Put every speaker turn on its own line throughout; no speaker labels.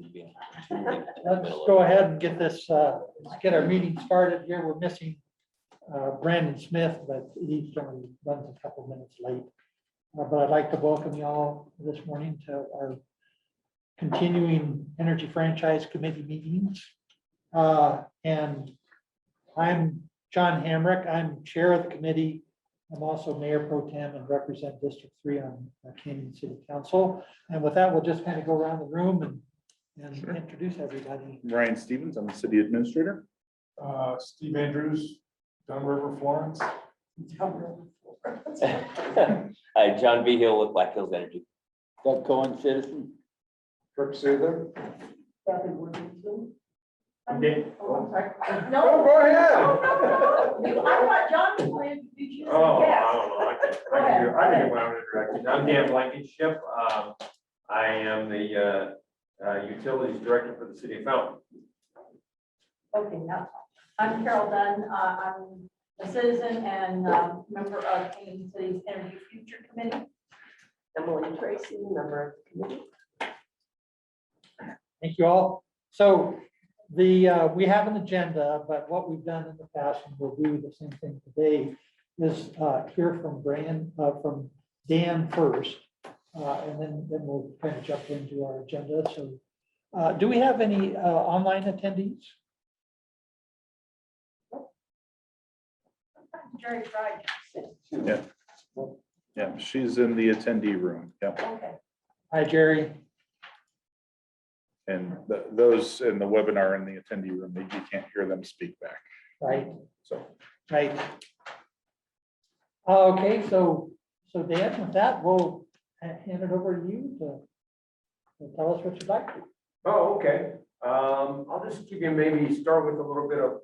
Let's go ahead and get this, let's get our meeting started here. We're missing Brandon Smith, but he only runs a couple minutes late. But I'd like to welcome you all this morning to our continuing Energy Franchise Committee meetings. And I'm John Hamrick. I'm chair of the committee. I'm also mayor pro tem and represent District 3 on Canyon City Council. And with that, we'll just kind of go around the room and introduce everybody.
Ryan Stevens, I'm the city administrator.
Steve Andrews, Dunn River, Florence.
Hi, John V. Hill with Black Hills Energy.
Doug Cohen, citizen.
Kirk Souther.
Kathy Worthington.
Okay.
Oh, I'm sorry.
Oh,
No.
go ahead.
No. I thought John was going to introduce you as
Oh,
a
I
guest.
don't know.
Go ahead.
I can do my own introduction. I'm Dan Blankenship. I am the utilities director for the city of Fountain.
Okay, now, I'm Carol Dunn. I'm a citizen and member of Canyon City's Energy Future Committee. Emily Tracy, member of the committee.
Thank you all. So we have an agenda, but what we've done in the past, and we'll do the same thing today, is hear from from Dan first, and then we'll kind of jump into our agenda. So do we have any online attendees?
Jerry Fried.
Yeah, she's in the attendee room. Yep.
Okay.
Hi, Jerry.
And those in the webinar in the attendee room, you can't hear them speak back.
Right,
So
right. Okay, so Dan, with that, we'll hand it over to you to tell us what you'd like to.
Oh, okay. I'll just give you, maybe start with a little bit of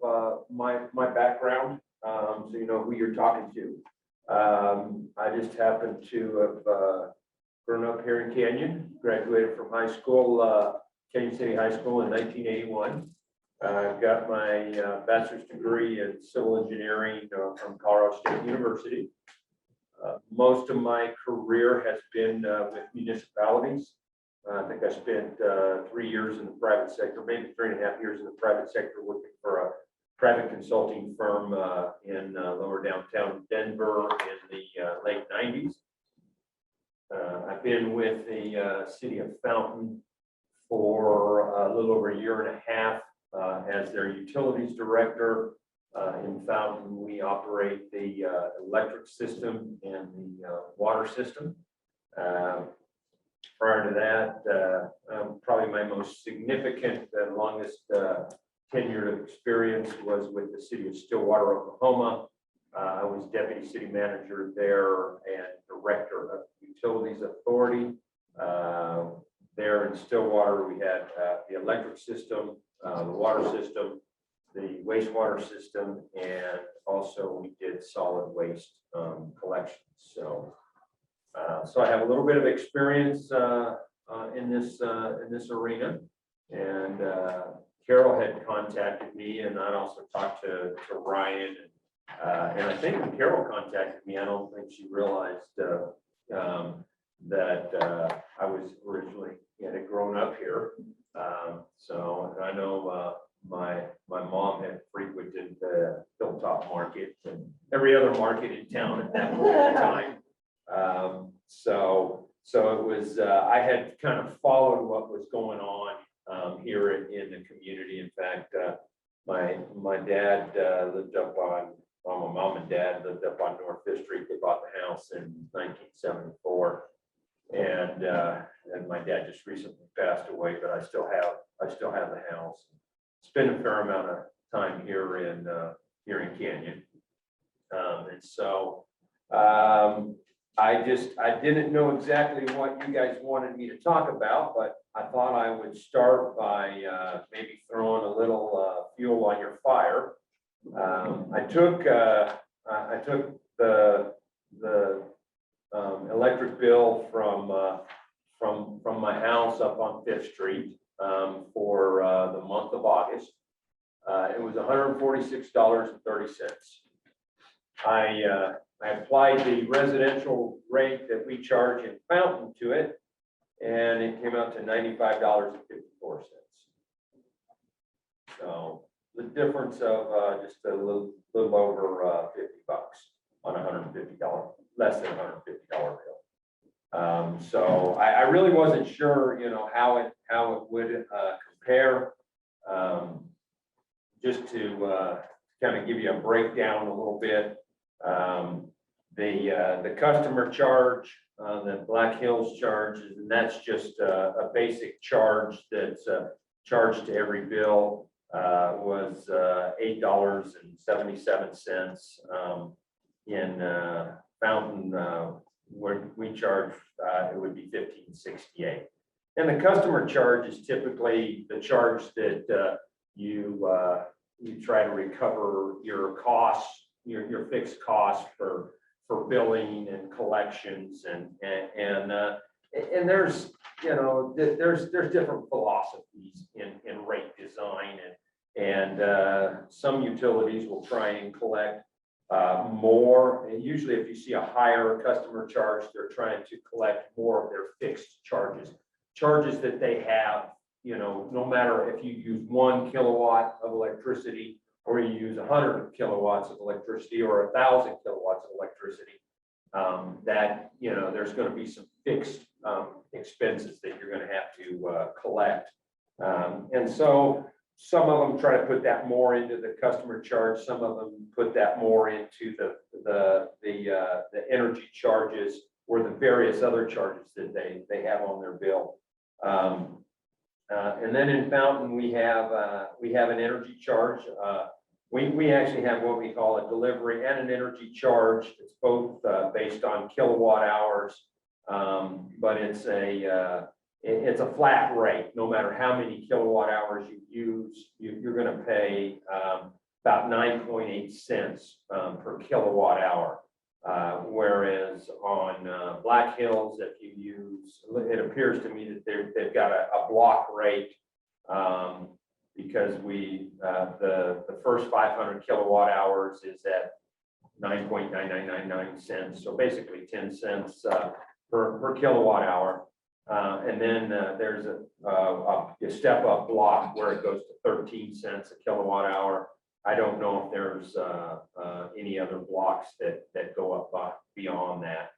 my background, so you know who you're talking to. I just happen to have grown up here in Canyon, graduated from high school, Canyon City High School in 1981. I've got my bachelor's degree in civil engineering from Colorado State University. Most of my career has been with municipalities. I think I spent 3 years in the private sector, maybe 3.5 years in the private sector, working for a private consulting firm in lower downtown Denver in the late 90s. I've been with the city of Fountain for a little over 1.5 years as their utilities director. In Fountain, we operate the electric system and the water system. Prior to that, probably my most significant and longest tenure of experience was with the city of Stillwater, Oklahoma. I was deputy city manager there and director of Utilities Authority. There in Stillwater, we had the electric system, the water system, the wastewater system, and also we did solid waste collection. So I have a little bit of experience in this arena, and Carol had contacted me, and I also talked to Ryan, and I think when Carol contacted me, I don't think she realized that I was originally had grown up here. So I know my mom had frequented the Hilltop Market and every other market in town at that point in time. So it was, I had kind of followed what was going on here in the community. In fact, my dad lived up on, well, my mom and dad lived up on North Fifth Street. They bought the house in 1974. And my dad just recently passed away, but I still have the house. Spent a fair amount of time here in Canyon. And so I didn't know exactly what you guys wanted me to talk about, but I thought I would start by maybe throwing a little fuel on your fire. I took the electric bill from my house up on Fifth Street for the month of August. It was $146.30. I applied the residential rate that we charge in Fountain to it, and it came out to $95.54. So the difference of just a little over $50 on $150, less than $150 bill. So I really wasn't sure, how it would compare. Just to kind of give you a breakdown a little bit. The customer charge, the Black Hills charge, and that's just a basic charge that's charged to every bill, was $8.77. In Fountain, where we charge, it would be $15.68. And the customer charge is typically the charge that you try to recover your costs, your fixed costs for billing and collections and there's, there's different philosophies in rate design and some utilities will try and collect more. And usually if you see a higher customer charge, they're trying to collect more of their fixed charges that they have, no matter if you use 1 kilowatt of electricity or you use 100 kilowatts of electricity or 1,000 kilowatts of electricity, that, there's going to be some fixed expenses that you're going to have to collect. And so some of them try to put that more into the customer charge. Some of them put that more into the energy charges or the various other charges that they have on their bill. And then in Fountain, we have an energy charge. We actually have what we call a delivery and an energy charge. It's both based on kilowatt hours, but it's a flat rate. No matter how many kilowatt hours you use, you're going to pay about 9.8 cents per kilowatt hour. Whereas on Black Hills, if you use, it appears to me that they've got a block rate, because the first 500 kilowatt hours is at 9.9999 cents. So basically 10 cents per kilowatt hour. And then there's a step up block where it goes to 13 cents a kilowatt hour. I don't know if there's any other blocks that go up beyond that.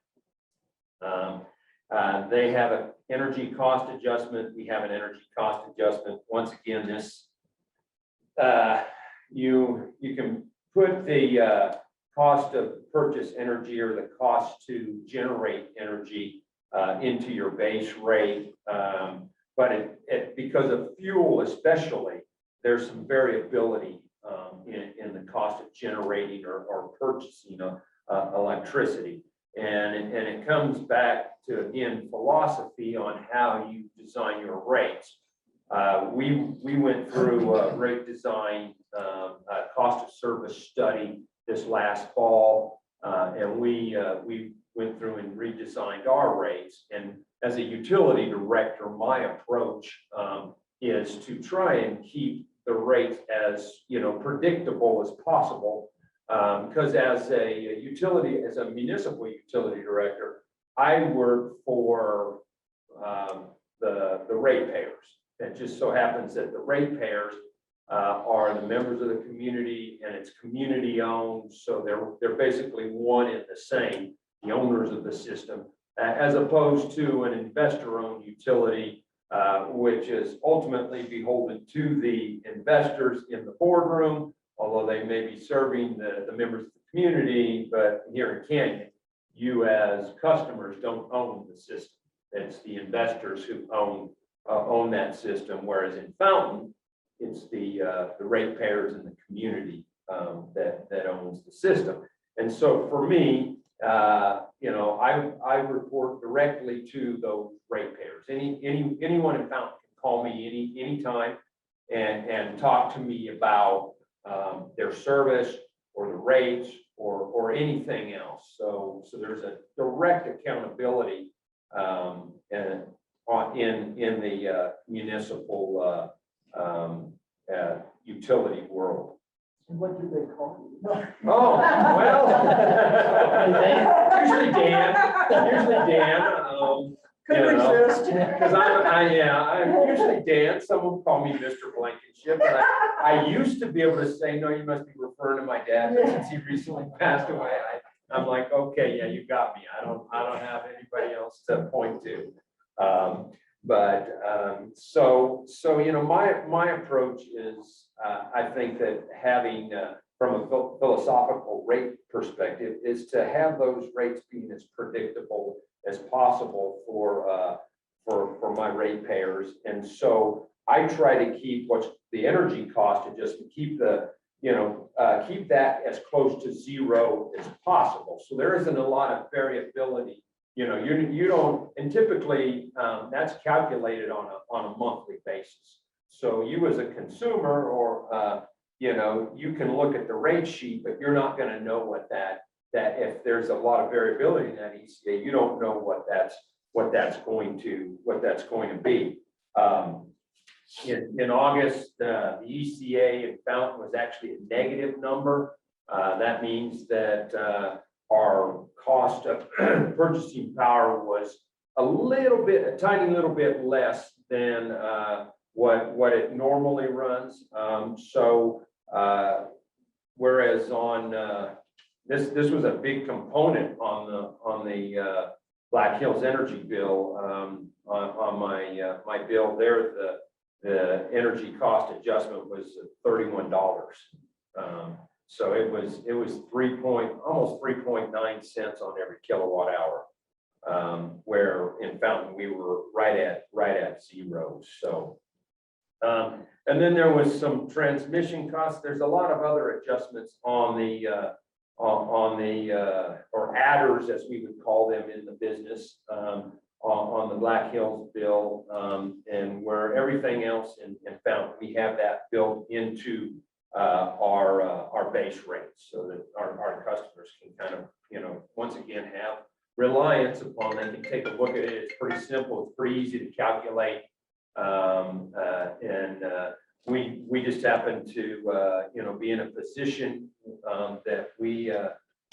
They have an energy cost adjustment. We have an energy cost adjustment. Once again, this you can put the cost of purchase energy or the cost to generate energy into your base rate, but because of fuel especially, there's some variability in the cost of generating or purchasing electricity. And it comes back to, again, philosophy on how you design your rates. We went through a rate design, cost of service study this last fall, and we went through and redesigned our rates. And as a utility director, my approach is to try and keep the rates as predictable as possible, because as a municipal utility director, I work for the ratepayers. It just so happens that the ratepayers are the members of the community, and it's community owned, so they're basically one and the same, the owners of the system, as opposed to an investor-owned utility, which is ultimately beholden to the investors in the boardroom, although they may be serving the members of the community. But here in Canyon, you as customers don't own the system. It's the investors who own that system, whereas in Fountain, it's the ratepayers in the community that owns the system. And so for me, I report directly to those ratepayers. Anyone in Fountain can call me anytime and talk to me about their service or the rates or anything else. So there's a direct accountability in the municipal utility world.
And what do they call you?
Oh, well, usually Dan.
Couldn't
know,
resist.
Because I'm usually Dan, someone call me Mr. Blankenship, and I used to be able to say, no, you must be referring to my dad, but since he recently passed away, I'm like, okay, yeah, you got me, I don't have anybody else to point to. So, you know, my approach is, I think that having, from a philosophical rate perspective, is to have those rates being as predictable as possible for my ratepayers. And so I try to keep what's the energy cost adjustment, keep the, you know, keep that as close to zero as possible. So there isn't a lot of variability. You know, you don't, and typically that's calculated on a monthly basis. So you as a consumer, or you know, you can look at the rate sheet, but you're not going to know what that if there's a lot of variability in that ECA, you don't know what that's going to be. In August, the ECA in Fountain was actually a negative number. That means that our cost of purchasing power was a tiny little bit less than what it normally runs. Whereas on this was a big component on the Black Hills Energy bill, on my bill there, the energy cost adjustment was $31. So it was almost 3.9 cents on every kilowatt hour, where in Fountain we were right at zero. So and then there was some transmission costs. There's a lot of other adjustments on the or adders, as we would call them in the business, on the Black Hills bill, and where everything else in Fountain, we have that built into our base rates, so that our customers can kind of, you know, once again have reliance upon, they can take a look at it. It's pretty simple, it's pretty easy to calculate. We just happen to, you know, be in a position that we,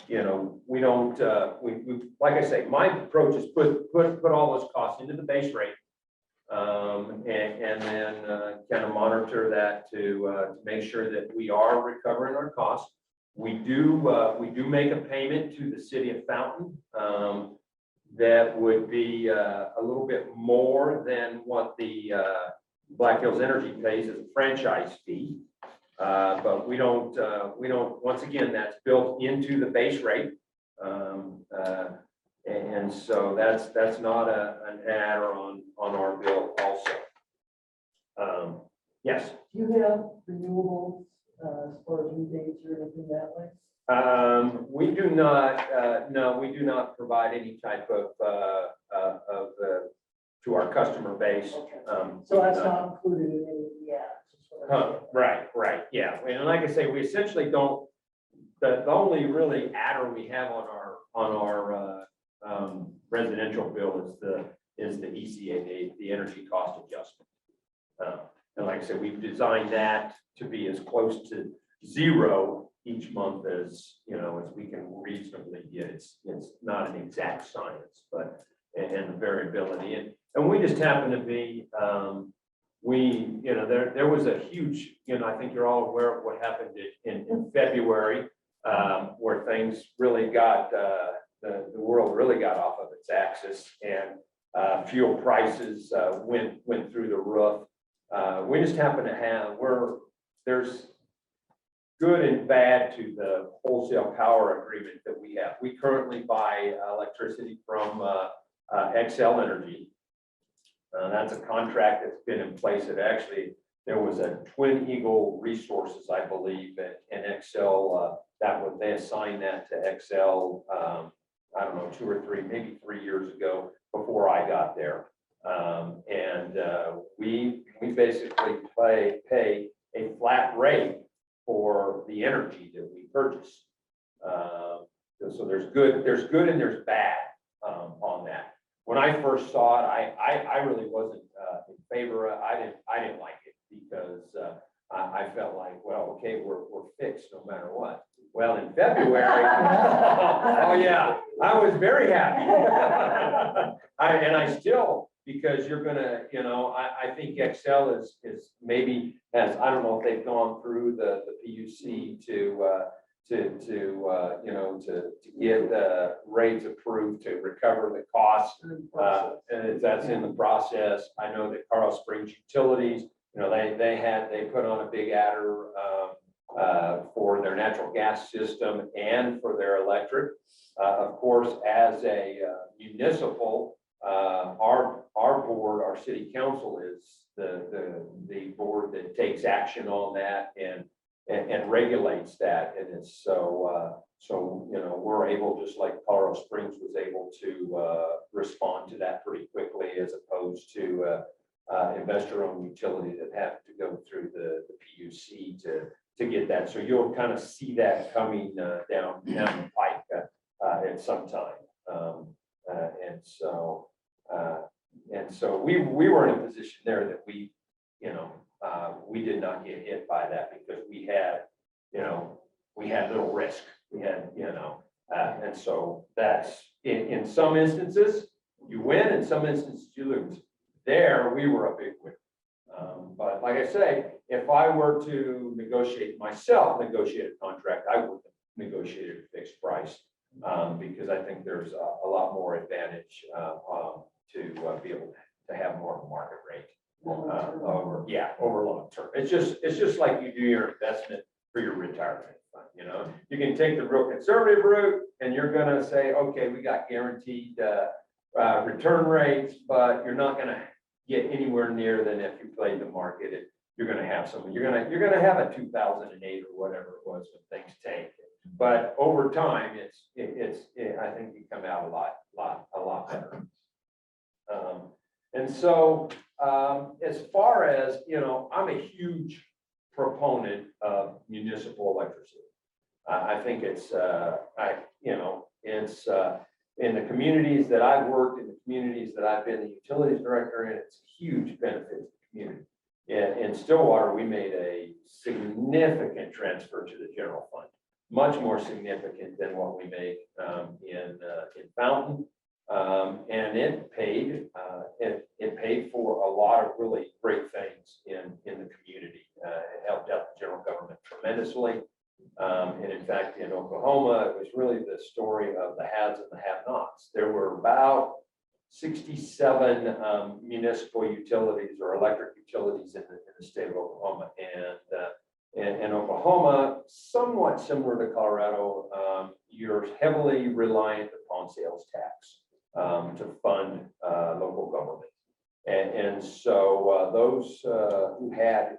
you know, we don't, like I say, my approach is put all those costs into the base rate, and then kind of monitor that to make sure that we are recovering our costs. We do make a payment to the city of Fountain that would be a little bit more than what the Black Hills Energy pays as a franchise fee. But we don't, once again, that's built into the base rate. And so that's not an adder on our bill also. Yes.
Do you have renewables as far as rebates or anything that way?
We do not, no, we do not provide any type of to our customer base.
Okay. So that's not included in any of the ads.
Right, yeah. And like I say, we essentially don't, the only really adder we have on our residential bill is the ECA, the energy cost adjustment. And like I said, we've designed that to be as close to zero each month as, you know, as we can reasonably get. It's not an exact science, but and the variability. And we just happen to be, you know, there was a huge, you know, I think you're all aware of what happened in February, where things really got, the world really got off of its axis, and fuel prices went through the roof. We just happen to have, there's good and bad to the wholesale power agreement that we have. We currently buy electricity from Xcel Energy. That's a contract that's been in place. That actually, there was a Twin Eagle Resources, I believe, and Xcel, they assigned that to Xcel, I don't know, 2 or 3, maybe 3 years ago, before I got there. We basically pay a flat rate for the energy that we purchase. So there's good and there's bad on that. When I first saw it, I really wasn't in favor. I didn't like it, because I felt like, well, okay, we're fixed no matter what. Well, in February, oh yeah, I was very happy. And I still, because you're gonna, I think Excel is maybe has, I don't know if they've gone through the PUC to get rates approved to recover the costs. And that's in the process. I know that Carl Springs Utilities, they put on a big adder for their natural gas system and for their electric. Of course, as a municipal, our board, our city council is the board that takes action on that and regulates that. And it's so we're able, just like Colorado Springs was able to respond to that pretty quickly, as opposed to investor-owned utility that have to go through the PUC to get that. So you'll kind of see that coming down the pike at some time. And so we were in a position there that we did not get hit by that, because we had little risk. We had, and so that's in some instances you win, in some instances you lose. There, we were a big winner. But like I say, if I were to negotiate a contract, I would have negotiated a fixed price, because I think there's a lot more advantage to be able to have more of a market rate over long term. It's just like you do your investment for your retirement fund. You can take the real conservative route, and you're going to say, okay, we got guaranteed return rates, but you're not going to get anywhere near than if you played the market. You're going to have you're going to have a 2008 or whatever it was when things tanked. But over time, I think you come out a lot better. And so as far as, I'm a huge proponent of municipal electricity. I think it's in the communities that I've worked, in the communities that I've been the utilities director in, it's a huge benefit to the community. In Stillwater, we made a significant transfer to the general fund, much more significant than what we make in Fountain. And it paid for a lot of really great things in the community. It helped out the general government tremendously. And in fact, in Oklahoma, it was really the story of the haves and the have-nots. There were about 67 municipal utilities or electric utilities in the state of Oklahoma. And Oklahoma, somewhat similar to Colorado, you're heavily reliant upon sales tax to fund local government. And so those who had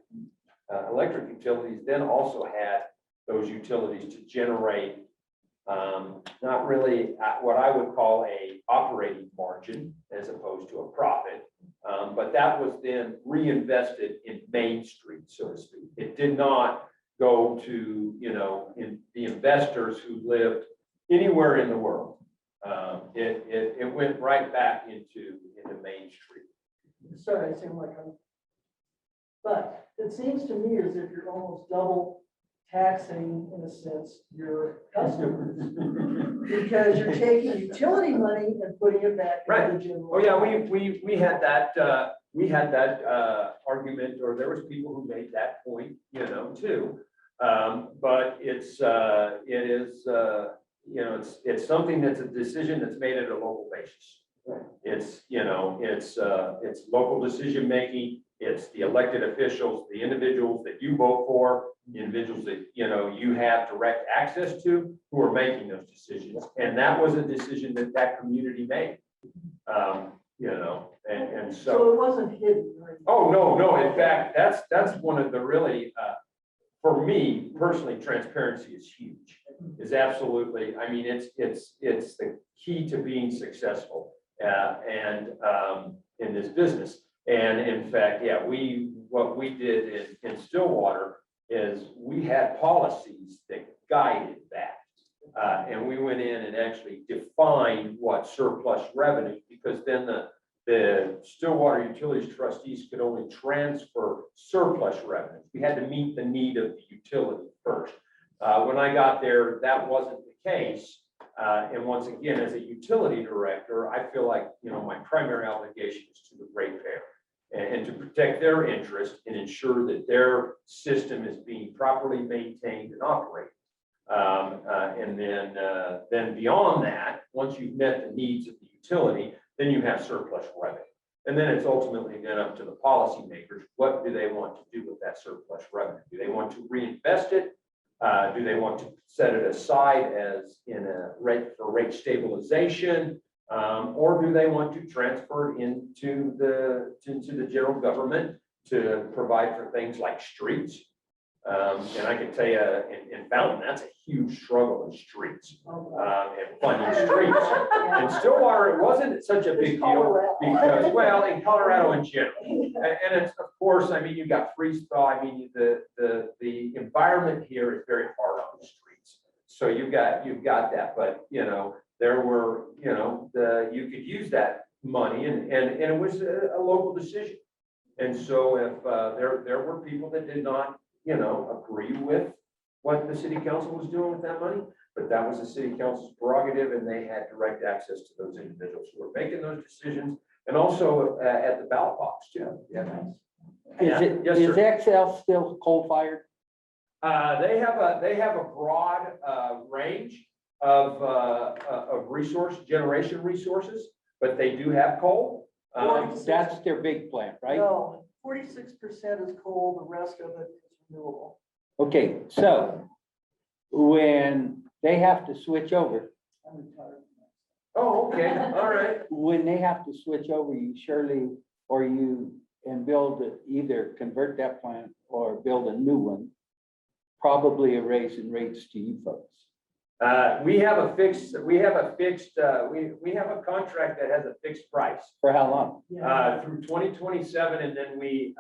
electric utilities then also had those utilities to generate not really what I would call a operating margin as opposed to a profit, but that was then reinvested in Main Street, so to speak. It did not go to in the investors who lived anywhere in the world. It went right back into Main Street.
Sorry, I seem like but it seems to me as if you're almost double taxing, in a sense, your customers. Because you're taking utility money and putting it back into the general.
Oh, yeah, we had that argument, or there was people who made that point, too. But it's something that's a decision that's made at a local basis. It's local decision making. It's the elected officials, the individuals that you vote for, the individuals that you have direct access to, who are making those decisions. And that was a decision that community made. And
So it wasn't hidden, right?
Oh, no. In fact, that's one of the really, for me personally, transparency is huge. Is absolutely. I mean, it's the key to being successful and in this business. And in fact, what we did in Stillwater is we had policies that guided that. And we went in and actually defined what surplus revenue, because then the Stillwater Utilities trustees could only transfer surplus revenue. We had to meet the need of the utility first. When I got there, that wasn't the case. And once again, as a utility director, I feel like, my primary obligation is to the ratepayer and to protect their interest and ensure that their system is being properly maintained and operated. And then beyond that, once you've met the needs of the utility, then you have surplus revenue. And then it's ultimately then up to the policymakers. What do they want to do with that surplus revenue? Do they want to reinvest it? Do they want to set it aside as in a rate stabilization? Or do they want to transfer it into the general government to provide for things like streets? And I can tell you in Fountain, that's a huge struggle in streets, and funding streets. In Stillwater, it wasn't such a big deal because, well, in Colorado in general. And it's, of course, I mean, you've got freeze thaw. I mean, the environment here is very hard on the streets. So you've got that, but there were, you could use that money and it was a local decision. And so if there were people that did not, agree with what the city council was doing with that money, but that was the city council's prerogative and they had direct access to those individuals who were making those decisions and also at the ballot box too. Yeah. Yes,
Is
sir.
XL still coal fired?
They have a broad range of generation resources, but they do have coal.
That's their big plant, right?
No, 46% is coal, the rest of it is renewable.
Okay, so when they have to switch over,
I'm retired.
Oh, okay, all right.
when they have to switch over, you surely, and build, either convert that plant or build a new one, probably a raise in rates to you folks.
We have a contract that has a fixed price.
For how long?
Through 2027, and then we,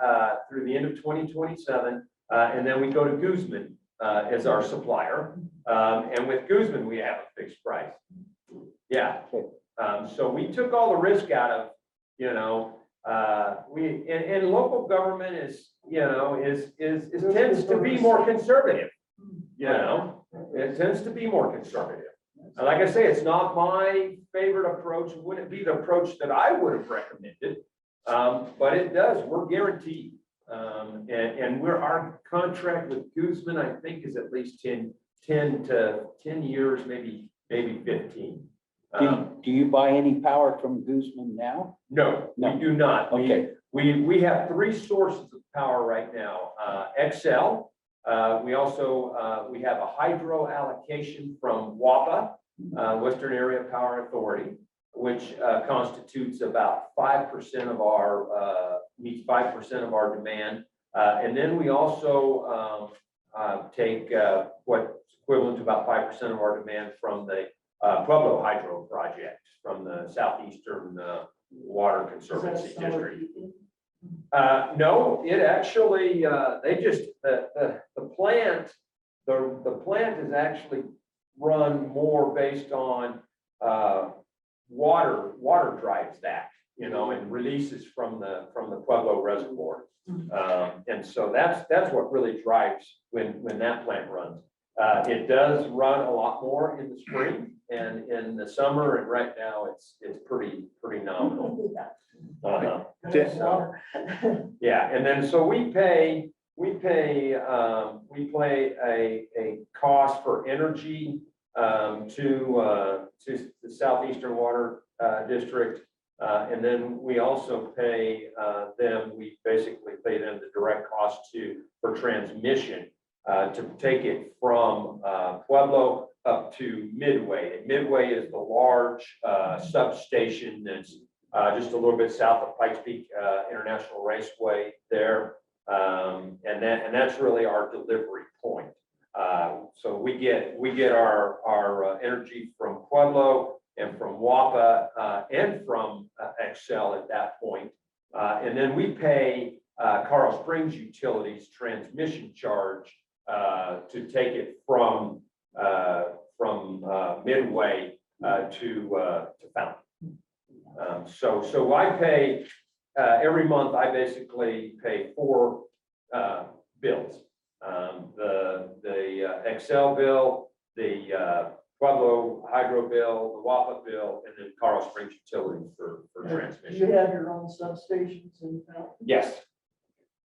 through the end of 2027, and then we go to Guzman as our supplier. And with Guzman, we have a fixed price. Yeah.
Okay.
So we took all the risk out of, and local government is tends to be more conservative, It tends to be more conservative. And like I say, it's not my favorite approach. It wouldn't be the approach that I would have recommended. But it does, we're guaranteed. And our contract with Guzman, I think, is at least 10 years, maybe 15.
Do you buy any power from Guzman now?
No, we do not.
Okay.
We have three sources of power right now. XL. We also, we have a hydro allocation from WAPA, Western Area Power Authority, which constitutes about 5% of our, meets 5% of our demand. And then we also take what's equivalent to about 5% of our demand from the Pueblo Hydro Project from the Southeastern Water Conservancy District. No, it actually, they just, the plant is actually run more based on water drives that, and releases from the Pueblo Reservoir. And so that's what really drives when that plant runs. It does run a lot more in the spring and in the summer, and right now it's pretty nominal. Yeah, and then so we pay a cost for energy to the Southeastern Water District, and then we also pay them. We basically pay them the direct cost for transmission to take it from Pueblo up to Midway. And Midway is the large substation that's just a little bit south of Pikes Peak International Raceway there. And that's really our delivery point. So we get our energy from Pueblo and from WAPA and from XL at that point. And then we pay Carl Springs Utilities transmission charge to take it from Midway to Fountain. So I pay every month. I basically pay 4 bills. The Excel bill, the Pueblo Hydro bill, the WAPA bill, and then Carl Springs Utilities for
Do you
transmission.
have your own substations in town?
Yes.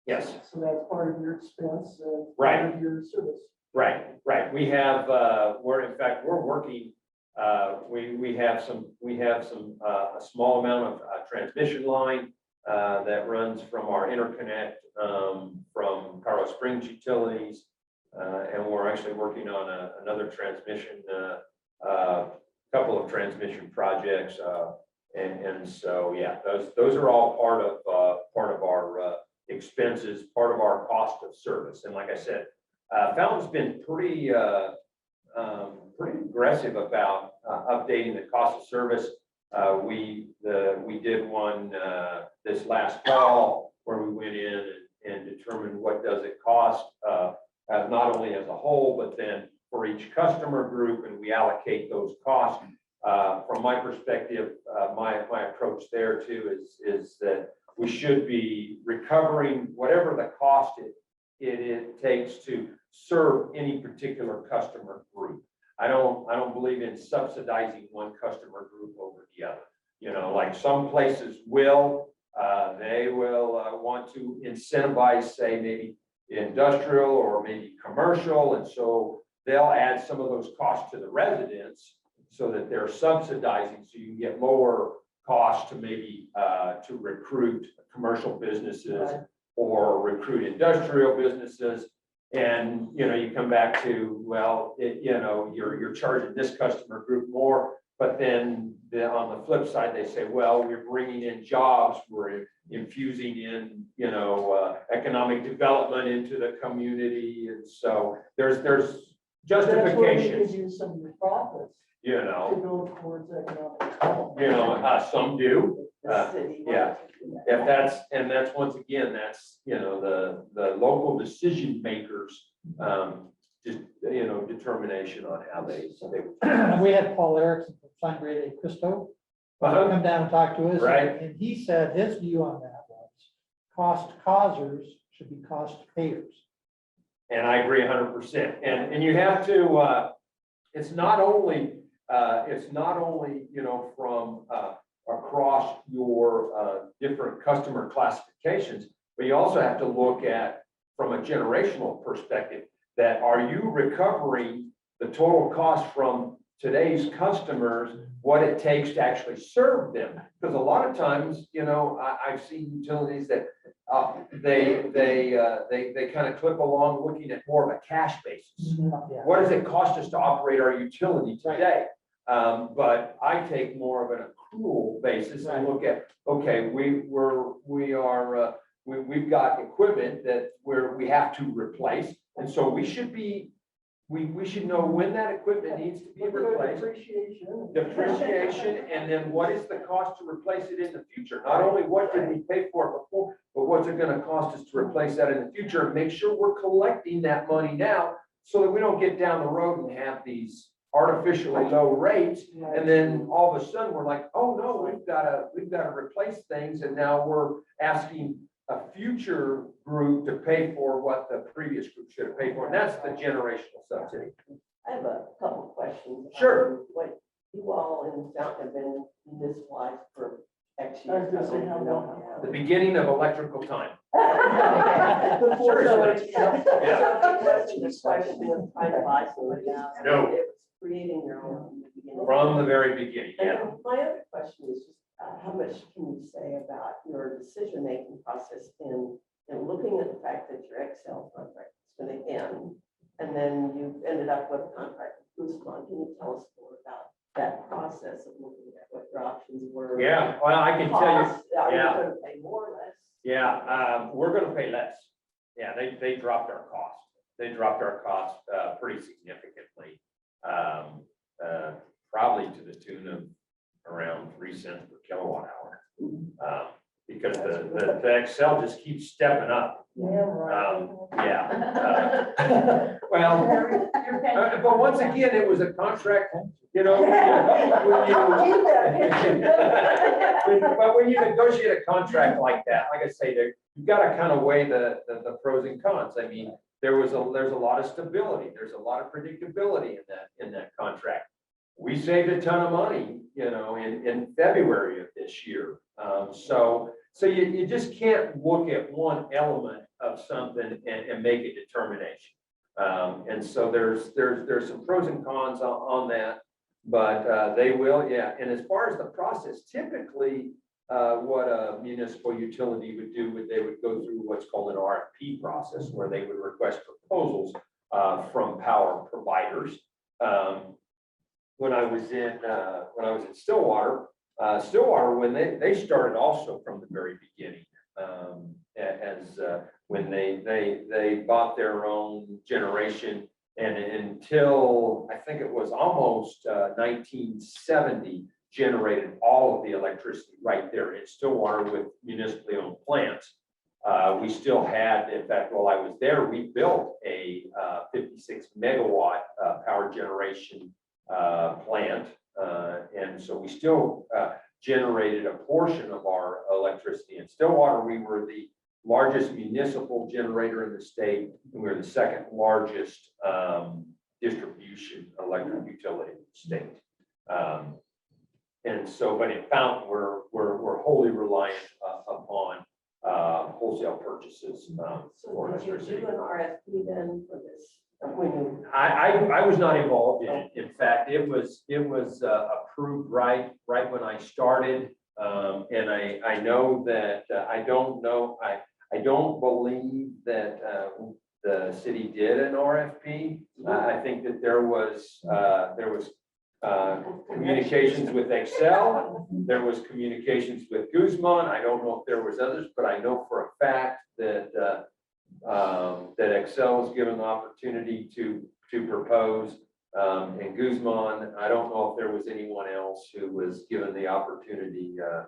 Yes.
So that's part of your expense,
Right.
part of your service.
Right. We have, we're working, we have a small amount of transmission line that runs from our interconnect from Colorado Springs Utilities. And we're actually working on another transmission, couple of transmission projects. And so, yeah, those are all part of our expenses, part of our cost of service. And like I said, Fountain's been pretty aggressive about updating the cost of service. We did one this last fall where we went in and determined what does it cost, as not only as a whole, but then for each customer group, and we allocate those costs. From my perspective, my approach there too is that we should be recovering whatever the cost it takes to serve any particular customer group. I don't believe in subsidizing one customer group over the other. You know, like some places will, they will want to incentivize, say, maybe industrial or maybe commercial, and so they'll add some of those costs to the residents so that they're subsidizing, so you can get lower costs to maybe to recruit commercial businesses or recruit industrial businesses. And, you know, you come back to, well, you're charging this customer group more, but then on the flip side, they say, well, we're bringing in jobs, we're infusing in, economic development into the community. And so there's
That's where you
justifications,
can use some of your profits to go towards economic development.
some do.
The city.
yeah. If that's once again, that's, the local decision makers, just, determination on how they.
We had Paul Erickson from Sangre de Cristo come down and talk to us.
Right.
And he said his view on that was cost causers should be cost payers.
And I agree 100%. And you have to, it's not only, from across your different customer classifications, but you also have to look at, from a generational perspective, that are you recovering the total cost from today's customers, what it takes to actually serve them? Because a lot of times, I've seen utilities that they kind of clip along looking at more of a cash basis.
Yeah.
What does it cost us to operate our utility today? But I take more of an accrual basis and look at, okay, we've got equipment that we have to replace. And so we should know when that equipment needs to be replaced. Depreciation, and then what is the cost to replace it in the future? Not only what did we pay for it before, but what's it gonna cost us to replace that in the future, and make sure we're collecting that money now so that we don't get down the road and have these artificially low rates. And then all of a sudden, we're like, oh no, we've gotta replace things, and now we're asking a future group to pay for what the previous group should have paid for, and that's the generational subsidy.
I have a couple of questions.
Sure.
What you all in Fountain have been municipalized for X
I was
years.
gonna say, how long?
The beginning of electrical time.
Before
Seriously.
that,
Yeah.
It wasn't this question of trying to buy somebody out.
No.
It was creating your own from the beginning.
From the very beginning,
And
yeah.
then my other question is just, how much can you say about your decision-making process in looking at the fact that your Excel contract is going to end, and then you ended up with a contract with Guzman? Can you tell us more about that process of looking at what your options were?
Yeah, well, I can tell you,
Costs, are you
yeah.
going to pay more or less?
yeah, we're gonna pay less. Yeah, they dropped our cost. They dropped our cost pretty significantly. Probably to the tune of around 3 cents per kilowatt hour. Because the Excel just keeps stepping up. Yeah. Well, but once again, it was a contract, when but when you negotiate a contract like that, like I say, you've got to kind of weigh the pros and cons. I mean, there's a lot of stability, there's a lot of predictability in that contract. We saved a ton of money, in February of this year. So you just can't look at one element of something and make a determination. And so there's some pros and cons on that, but they will, yeah. And as far as the process, typically, what a municipal utility would do, they would go through what's called an RFP process, where they would request proposals from power providers. When I was in Stillwater, when they started also from the very beginning, when they bought their own generation, and until I think it was almost 1970, generated all of the electricity right there in Stillwater with municipally owned plants. We still had, in fact, while I was there, we built a 56 megawatt power generation plant. And so we still generated a portion of our electricity in Stillwater. We were the largest municipal generator in the state, and we were the second largest distribution electric utility in the state. And so, but in Fountain, we're wholly reliant upon wholesale purchases for
So did you
electricity.
do an RFP then for this?
I was not involved in it. In fact, it was approved right when I started. And I know that, I don't believe that the city did an RFP. I think that there was communications with Excel. There was communications with Guzman. I don't know if there was others, but I know for a fact that that Excel was given the opportunity to propose, and Guzman, I don't know if there was anyone else who was given the opportunity to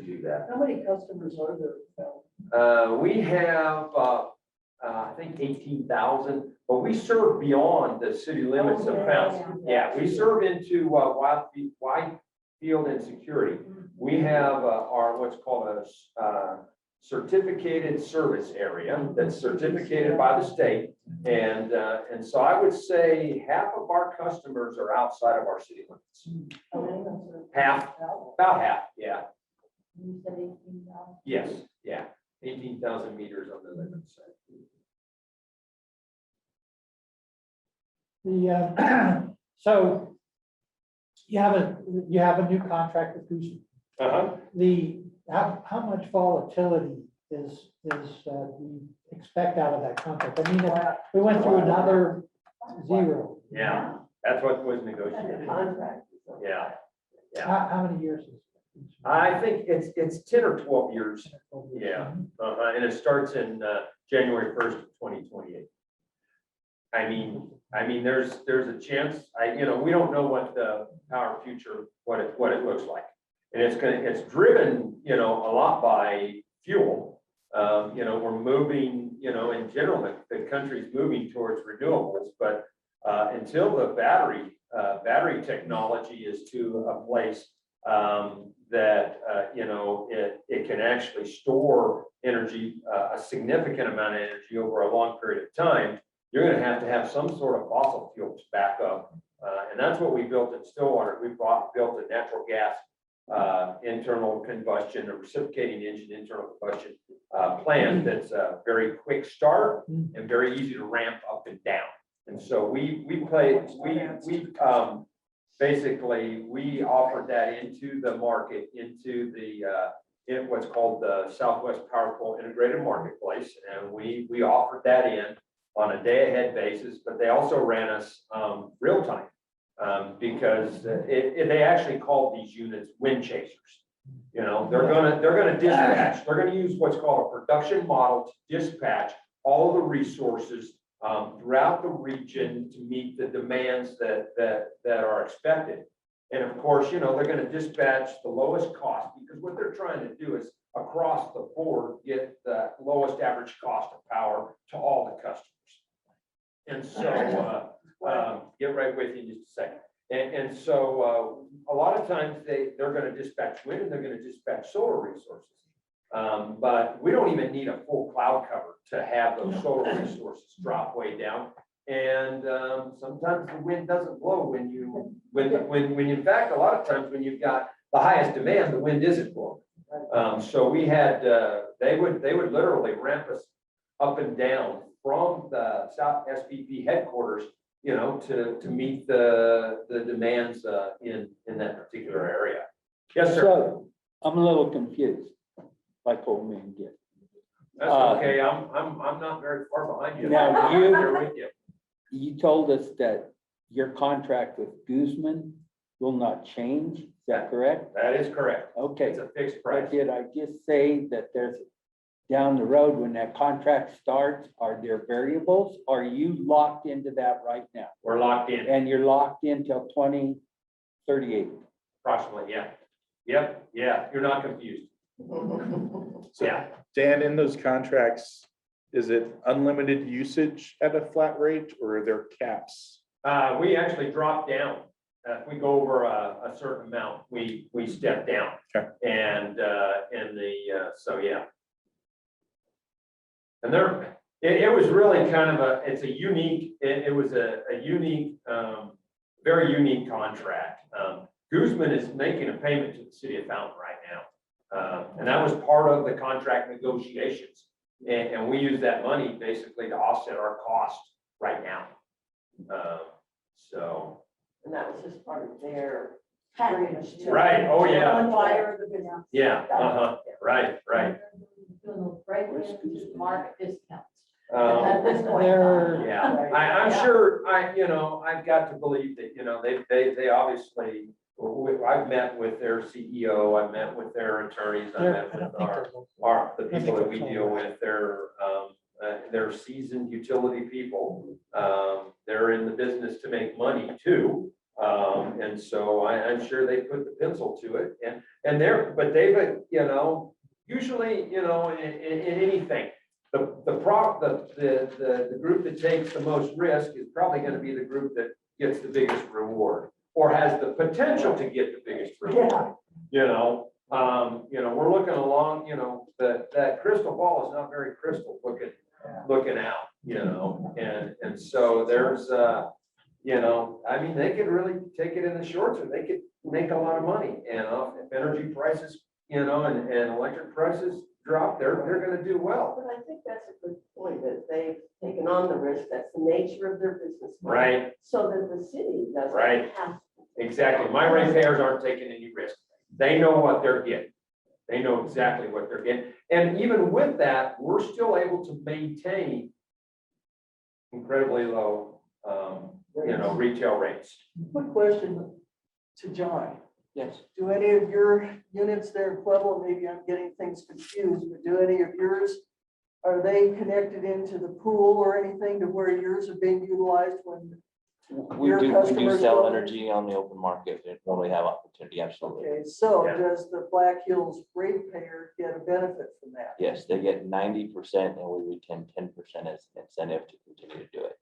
do that.
How many customers are there?
We have, I think 18,000, but we serve beyond the city limits of Fountain. Yeah, we serve into wide field and security. We have our what's called a certificated service area that's certificated by the state. And so I would say half of our customers are outside of our city limits.
How many of them?
Half, about half, yeah.
You said 18,000?
Yes, yeah. 18,000 meters on the limits.
So you have a new contract with Guzman. How much volatility is we expect out of that contract? I mean, we went through another zero.
Yeah, that's what was negotiated.
Contract.
Yeah,
How many years is it?
I think it's 10 or 12 years. Yeah, and it starts in January 1st, 2028. I mean, there's a chance. We don't know what the power future, what it looks like, and it's driven, a lot by fuel. We're moving, in general, the country's moving towards renewables, but until the battery technology is to a place that it can actually store energy, a significant amount of energy over a long period of time, you're going to have some sort of fossil fuels backup. And that's what we built in Stillwater. We built a natural gas internal combustion, a reciprocating engine internal combustion plant that's a very quick start and very easy to ramp up and down. And so basically we offered that into the market, into in what's called the Southwest Power Pole Integrated Marketplace, and we offered that in on a day-ahead basis, but they also ran us real time because they actually called these units wind chasers. They're gonna dispatch. They're gonna use what's called a production model to dispatch all the resources throughout the region to meet the demands that are expected. And of course, they're going to dispatch the lowest cost, because what they're trying to do is across the board get the lowest average cost of power to all the customers. And so get right with you in just a second. And so a lot of times they're going to dispatch wind and they're going to dispatch solar resources. But we don't even need a full cloud cover to have those solar resources drop way down. And sometimes the wind doesn't blow when in fact, a lot of times when you've got the highest demand, the wind isn't blowing. So we had, they would literally ramp us up and down from the South SPP headquarters, you know, to meet the demands in that particular area. Yes, sir.
So I'm a little confused, like old man get.
That's okay. I'm not very far behind you.
Now,
I'm
you-
there with you.
You told us that your contract with Guzman will not change, is that correct?
That is correct.
Okay,
It's a fixed
but
price.
did I just say that there's, down the road, when that contract starts, are there variables? Are you locked into that right now?
We're locked in
And you're locked in till 2038?
approximately, yeah. Yep, yeah, you're not confused.
So,
Yeah.
Dan, in those contracts, is it unlimited usage at a flat rate or are there caps?
We actually drop down. If we go over a certain amount, we step down.
Okay.
And so, yeah. And there, it was really kind of it's a unique, it was a unique, very unique contract. Guzman is making a payment to the city of Fountain right now. And that was part of the contract negotiations. And we use that money basically to offset our cost right now. So,
And that was just part of their.
Package to-
right, oh, yeah,
Wire the business.
yeah, right.
Doing the break into market discounts.
Um,
At this point.
They're-
Yeah, I'm sure, I've got to believe that, they obviously, I've met with their CEO, I've met with their attorneys, I
they're-
met
I don't
with
think
the people that we deal with, they're seasoned utility people. They're in the business to make money too. And so I'm sure they put the pencil to it and they've, usually, in anything, the group that takes the most risk is probably going to be the group that gets the biggest reward or has the potential to get the biggest reward. We're looking along, that crystal ball is not very crystal looking out, and so there's, they could really take it in the shorts or they could make a lot of money, if energy prices, and electric prices drop, they're gonna do well.
But I think that's a good point, that they've taken on the risk, that's the nature of their business. model,
Right,
So that the city doesn't
Right.
have.
exactly. My ratepayers aren't taking any risk. They know what they're getting. They know exactly what they're getting. And even with that, we're still able to maintain incredibly low, retail rates.
Quick question to John.
Yes.
Do any of your units there in Pueblo, maybe I'm getting things confused, but do any of yours, are they connected into the pool or anything to where yours are being utilized when?
We
Your
do
customers
sell
don't-
energy on the open market when we have opportunity, absolutely.
Okay, so
Yeah.
does the Black Hills ratepayer get a benefit from that?
Yes, they get 90% and we retain 10% as incentive to continue to do it.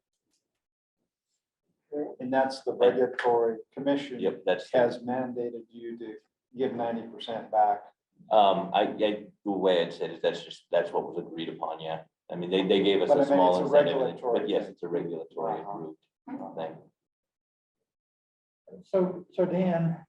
And that's the regulatory commission
Yep, that's,
has mandated you to give 90% back.
the way I'd said it, that's what was agreed upon, yeah. I mean, they gave us
But I
a
mean,
small
it's a
incentive,
regulatory
but yes,
thing.
it's a regulatory
Uh-huh.
approved thing.
So Dan,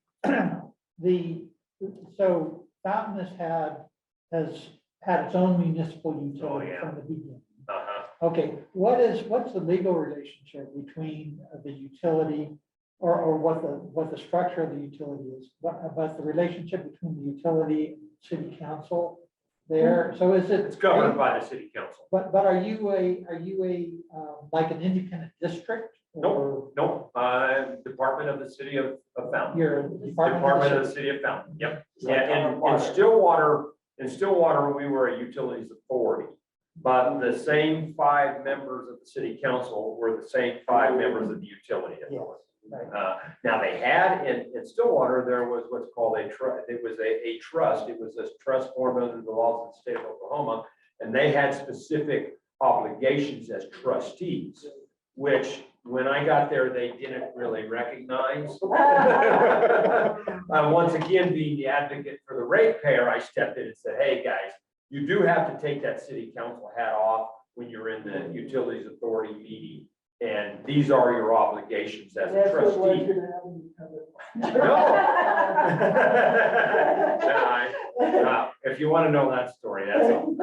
so Fountain has had its own municipal utility
yeah.
from the beginning.
Uh-huh.
Okay, what's the legal relationship between the utility or what the structure of the utility is? But the relationship between the utility and city council there, so is it?
It's governed by the city council.
But are you like an independent district? Or
Nope, Department of the City of Fountain.
you're a
Department of the City of Fountain, yep. Yeah, in Stillwater, we were a utilities authority. But the same 5 members of the city council were the same 5 members of the utility authority.
Right.
Now they had in Stillwater, there was what's called a trust. It was a trust. It was a trust formed under the laws of the state of Oklahoma. And they had specific obligations as trustees, which when I got there, they didn't really recognize. Once again, being the advocate for the ratepayer, I stepped in and said, hey, guys, you do have to take that city council hat off when you're in the utilities authority meeting. And these are your obligations as a
That's what led
trustee.
you to having me come in.
No. If you want to know that story, that's all.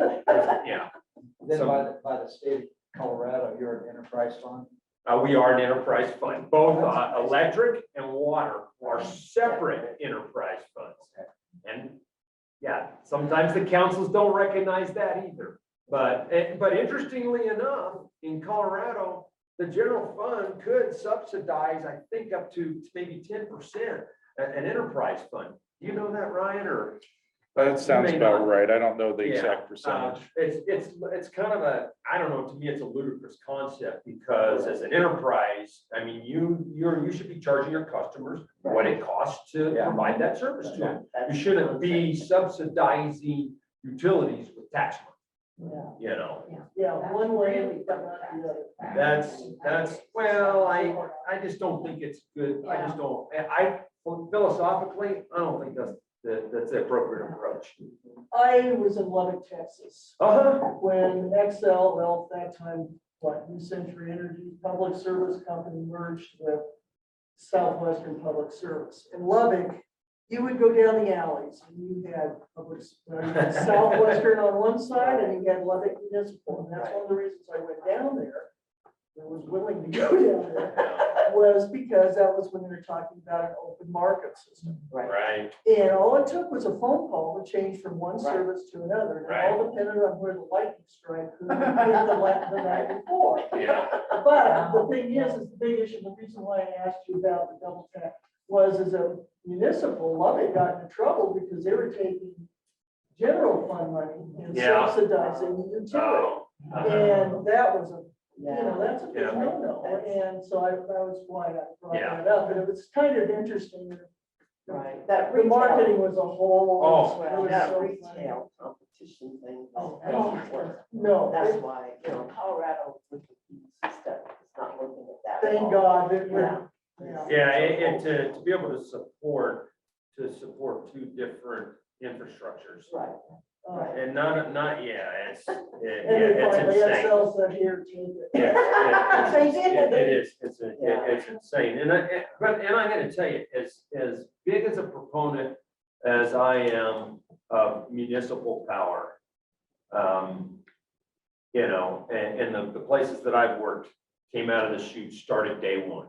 Yeah,
Then
So-
by the state of Colorado, you're an enterprise fund.
we are an enterprise fund. Both electric and water are separate enterprise funds. And yeah, sometimes the councils don't recognize that either. But interestingly enough, in Colorado, the general fund could subsidize, I think, up to maybe 10% an enterprise fund. Do you know that, Ryan, or?
That sounds
may
about
not.
right. I don't know the
Yeah,
exact percentage.
It's kind of a, I don't know, to me, it's a ludicrous concept because as an enterprise, I mean, you should be charging your customers what it costs to
Yeah.
provide that service to them. You shouldn't be subsidizing utilities with tax money,
Yeah,
you know?
yeah, one way, but not the other.
That's, well, I just don't think it's good. I just don't, philosophically, I don't think that's the appropriate approach.
I was in Lubbock, Texas,
Uh-huh.
when XL, well, at that time, what, New Century Energy Public Service Company merged with Southwestern Public Service. In Lubbock, you would go down the alleys and you had you had Southwestern on one side and you had Lubbock Municipal. And that's one of the reasons I went down there. I was willing to go down there, was because that was when they were talking about an open market system.
Right,
And all it took was a phone call to change from one service to another. And it all depended on where the lightning strike could have hit the night before.
yeah,
But the thing is the big issue, the reason why I asked you about the double tax was as a municipal, Lubbock got into trouble because they were taking general fund money and
Yeah.
subsidizing the utility.
oh,
And that was a, that's a big
Yeah.
no-no. And so that was why I brought
Yeah.
that up. And it was kind of interesting.
Right.
The marketing was a whole.
Oh.
it was
That
so
retail competition thing.
Oh,
doesn't work.
No,
That's
it-
why, Colorado with the PUC stuff is not looking at that. at
thank
all.
God that
Yeah.
we're.
yeah, to be able to support two different infrastructures.
Right.
And not, yeah, it's
And they finally,
insane.
XL said, here, take it.
Yeah,
They did.
It is, it's
Yeah.
insane, and I'm gonna tell you, as big as a proponent as I am of municipal power. And the places that I've worked came out of the chute, started day one,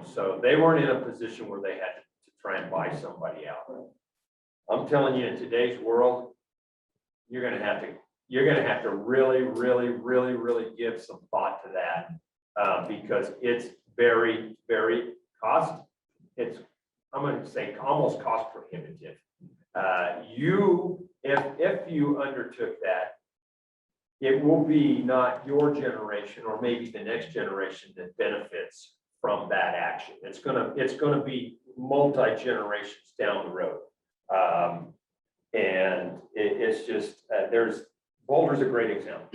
so they weren't in a position where they had to try and buy somebody out. I'm telling you, in today's world, you're gonna have to really, really, really, really give some thought to that. Because it's very, very I'm gonna say almost cost prohibitive. If you undertook that, it will be not your generation or maybe the next generation that benefits from that action. It's gonna be multi-generations down the road. And it's just, Boulder's a great example.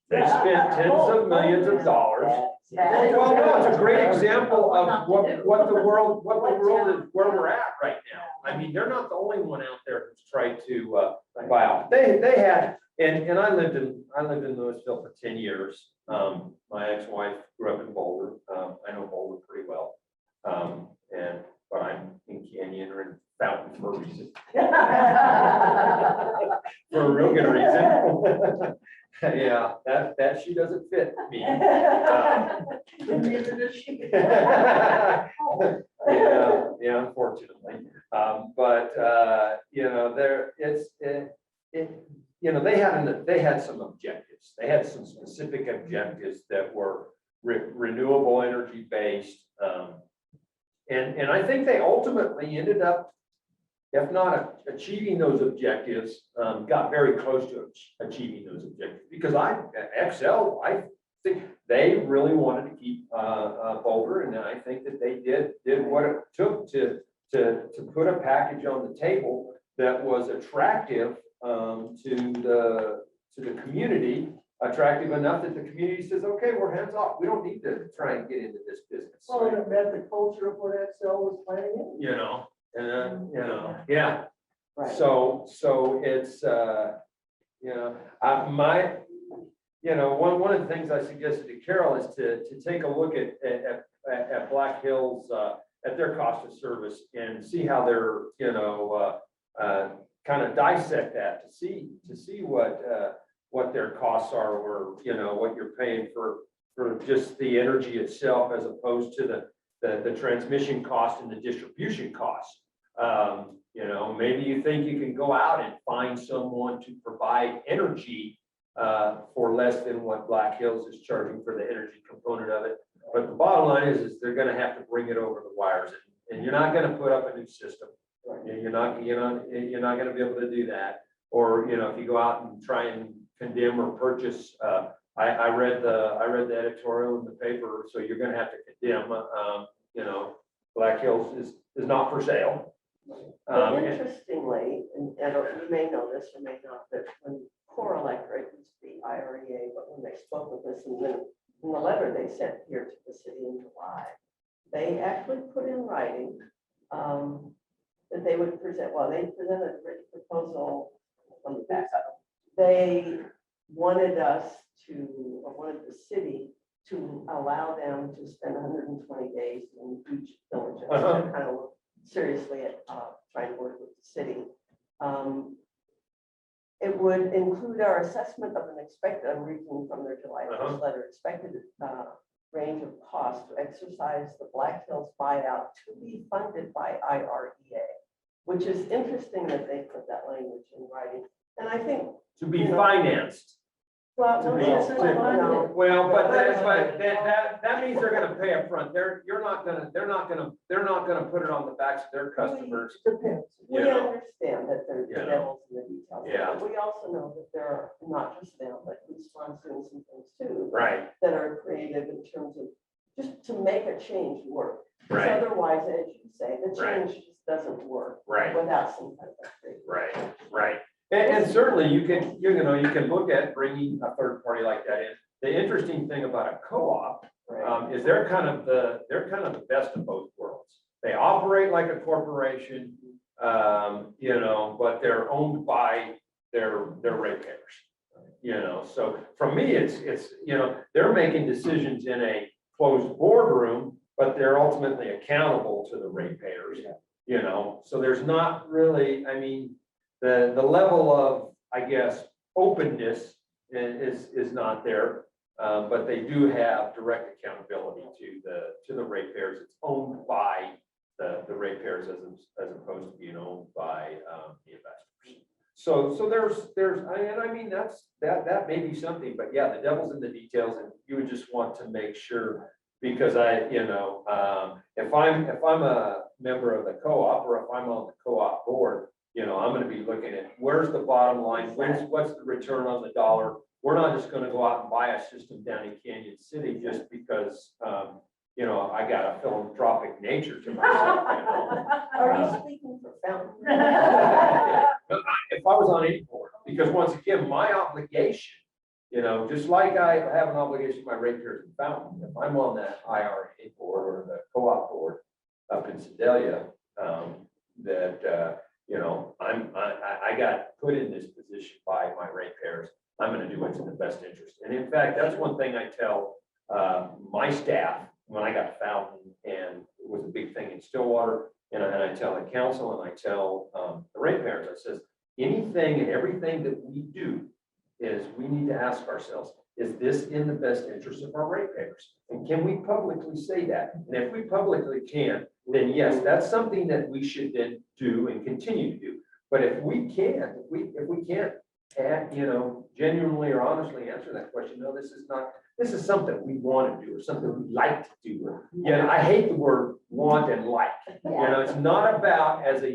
They spent tens of millions of dollars. Well, no, it's a great example of what the world is, where we're at right now. I mean, they're not the only one out there who's tried to buy out. They had, and I lived in Louisville for 10 years. My ex-wife grew up in Boulder. I know Boulder pretty well. But I'm in Canyon or in Fountain for a reason. For a real good reason. Yeah, that shoe doesn't fit me.
Neither does she.
Yeah, unfortunately. They had some objectives. They had some specific objectives that were renewable energy based. And I think they ultimately ended up, if not achieving those objectives, got very close to achieving those objectives. Because XL, I think they really wanted to keep Boulder, and I think that they did what it took to put a package on the table that was attractive to the community, attractive enough that the community says, okay, we're hands off. We don't need to try and get into this business.
Well, and it met the culture of what XL was planning.
Yeah.
Right.
So it's, One of the things I suggested to Carol is to take a look at Black Hills, at their cost of service and see how they're, kind of dissect that to see what their costs are, or, what you're paying for just the energy itself as opposed to the transmission cost and the distribution cost. Maybe you think you can go out and find someone to provide energy for less than what Black Hills is charging for the energy component of it. But the bottom line is they're gonna have to bring it over the wires, and you're not gonna put up a new system. You're not gonna be able to do that. Or, if you go out and try and condemn or purchase, I read the editorial in the paper, so you're gonna have to condemn, Black Hills is not for sale.
But interestingly, and you may know this or may not, that when Core Electric was the IREA, but when they spoke with us and then in the letter they sent here to the city in July, they actually put in writing that they would present, they presented a written proposal on the back up. They wanted us to, or wanted the city to allow them to spend 120 days in due diligence to kind of look seriously at trying to work with the city. It would include our assessment of an expected, I'm reading from their July 1st letter, expected range of cost to exercise the Black Hills buyout to be funded by IREA, which is interesting that they put that language in writing. And I think
To be financed.
Well,
To
no,
be-
this is funded.
Well, but that means they're gonna pay up front. They're not gonna put it on the backs of their customers.
Depends. We
You know.
understand that there's
You know.
devils in the details.
Yeah.
But we also know that there are not just them, but police monsoons and things too.
Right,
That are creative in terms of just to make a change work. 'Cause
right,
otherwise, as you say, the
Right.
change just doesn't work
right,
without some kind of creative.
right. And certainly you can look at bringing a third party like that in. The interesting thing about a co-op
Right.
is they're kind of the best of both worlds. They operate like a corporation, but they're owned by their ratepayers. So for me, it's they're making decisions in a closed boardroom, but they're ultimately accountable to the ratepayers. So there's not really, the level of, I guess, openness is not there. But they do have direct accountability to the ratepayers. It's owned by the ratepayers as opposed to being owned by the investors. So there's, that may be something, but yeah, the devil's in the details, and you would just want to make sure, because if I'm a member of the co-op, or if I'm on the co-op board, I'm gonna be looking at where's the bottom line, what's the return on the dollar. We're not just gonna go out and buy a system down in Canyon City just because, I got a philanthropic nature to myself.
Are you speaking for Fountain?
If I was on any board, because once again, my obligation, just like I have an obligation to my ratepayers in Fountain, if I'm on that IRA board or the co-op board up in Sedalia, I got put in this position by my ratepayers. I'm gonna do what's in the best interest. And in fact, that's one thing I tell my staff when I got Fountain, and it was a big thing in Stillwater. And I tell the council and I tell the ratepayers, I says, anything and everything that we do is we need to ask ourselves, is this in the best interest of our ratepayers? And can we publicly say that? And if we publicly can, then yes, that's something that we should then do and continue to do. But if we can't, genuinely or honestly answer that question, no, this is something we want to do or something we like to do. I hate the word want and like. It's not about as a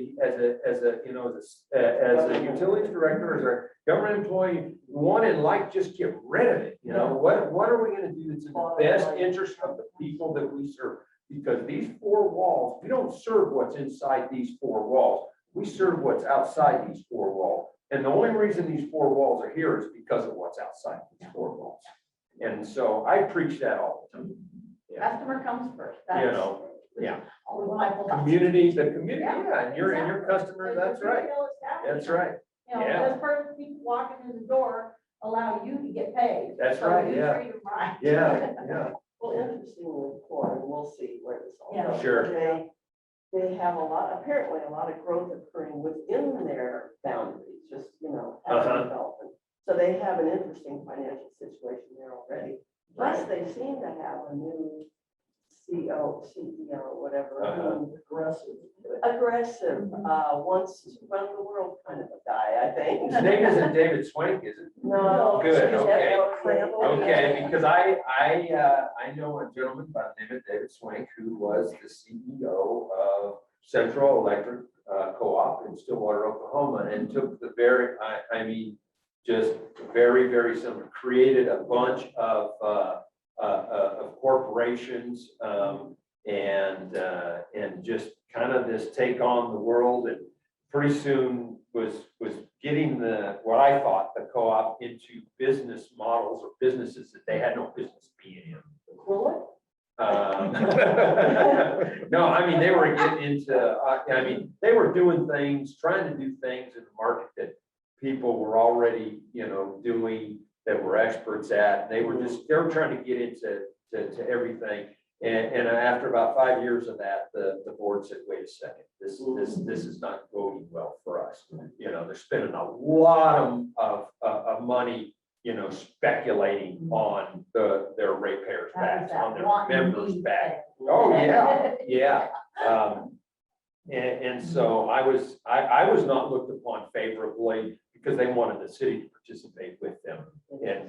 utilities director, as a government employee, want and like, just get rid of it. What are we going to do that's in the best interest of the people that we serve? Because these four walls, we don't serve what's inside these four walls. We serve what's outside these four walls. And the only reason these four walls are here is because of what's outside these four walls. And so I preach that all the time.
Customer comes first.
Yeah.
All the Bible.
The community, yeah, and your customer, that's right. That's right.
You know,
Yeah.
this person keeps walking in the door, allow you to get paid.
That's
So
right,
you
yeah.
treat them right.
Yeah.
Well, interestingly, Cory, we'll see where this all
Yeah.
goes.
Sure.
They have apparently a lot of growth occurring within their boundaries, just, as
Uh-huh.
a development. So they have an interesting financial situation there already. Plus,
Right.
they seem to have a new CEO, whatever.
Uh-huh.
Aggressive, wants to run the world kind of a guy, I think.
His name isn't David Swank, is it?
No.
Good,
excuse me,
okay. Okay, because I know a gentleman by the name of David Swank, who was the CEO of Central Electric Co-op in Stillwater, Oklahoma, and took the just very, very similar, created a bunch of corporations, and just kind of this take on the world, and pretty soon was getting what I thought the co-op into business models or businesses that they had no business being in.
Well,
No, I mean, they were getting into, they were doing things, trying to do things in the market that people were already, doing, that were experts at. They were trying to get into everything. And after about 5 years of that, the board said, wait a second, this is not going well for us. They're spending a lot of money, speculating on their ratepayers' backs, on their members' back. Oh, yeah, yeah. And so I was not looked upon favorably because they wanted the city to participate with them.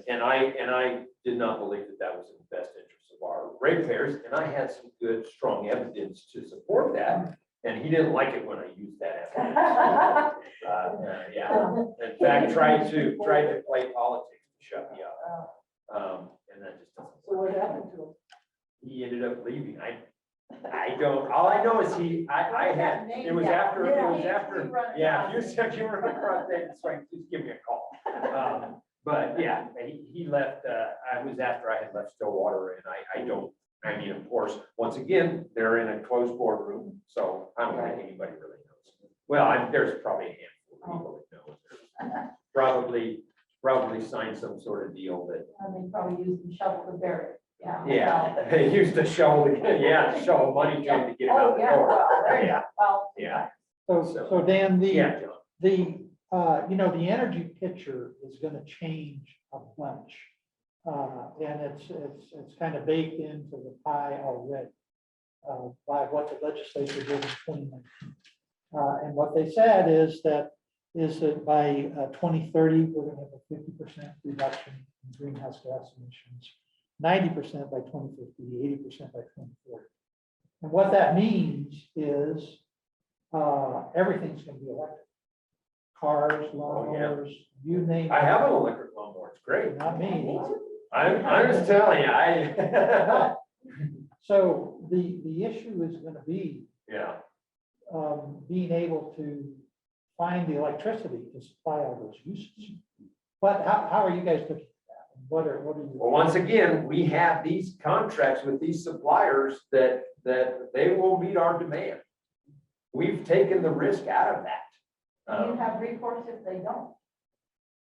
And I did not believe that was in the best interest of our ratepayers. And I had some good, strong evidence to support that. And he didn't like it when I used that evidence. Yeah. In fact, tried to play politics to shut me up. And that just doesn't
So
work.
what happened to him?
He ended up leaving. I don't, all I know is it was after, yeah, if you were across there, it's like, just give me a call. But yeah, he left, I was after I had left Stillwater, and of course, once again, they're in a closed boardroom, so I don't think anybody really knows. Well, there's probably a handful of people that know. Probably signed some sort of deal that.
And they probably use the shovel to bury it.
Yeah, they used to shovel money to him to get him out the door. Yeah,
Well.
yeah.
So Dan,
Yeah, John.
the energy picture is gonna change a bunch. And it's kind of baked into the pie already by what the legislature did in 2019. And what they said is that by 2030, we're gonna have a 50% reduction in greenhouse gas emissions, 90% by 2050, 80% by 2040. And what that means is everything's gonna be electric. Cars, lawnmowers, you name it.
I have an electric lawnmower. It's great.
Not me.
I'm just telling you,
So the issue is gonna be
yeah.
being able to find the electricity to supply all those uses. But how are you guys looking at that? What are you?
Well, once again, we have these contracts with these suppliers that they will meet our demand. We've taken the risk out of that.
You have recourse if they don't.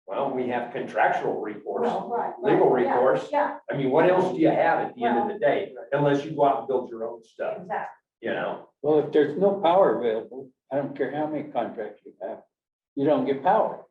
Well, we have contractual recourse,
Well, right.
legal
Yeah,
recourse.
Yeah,
I mean, what else do you have at the end of the day, unless you go out and build your own stuff,
exactly.
Well, if there's no power available, I don't care how many contracts you have, you don't get power.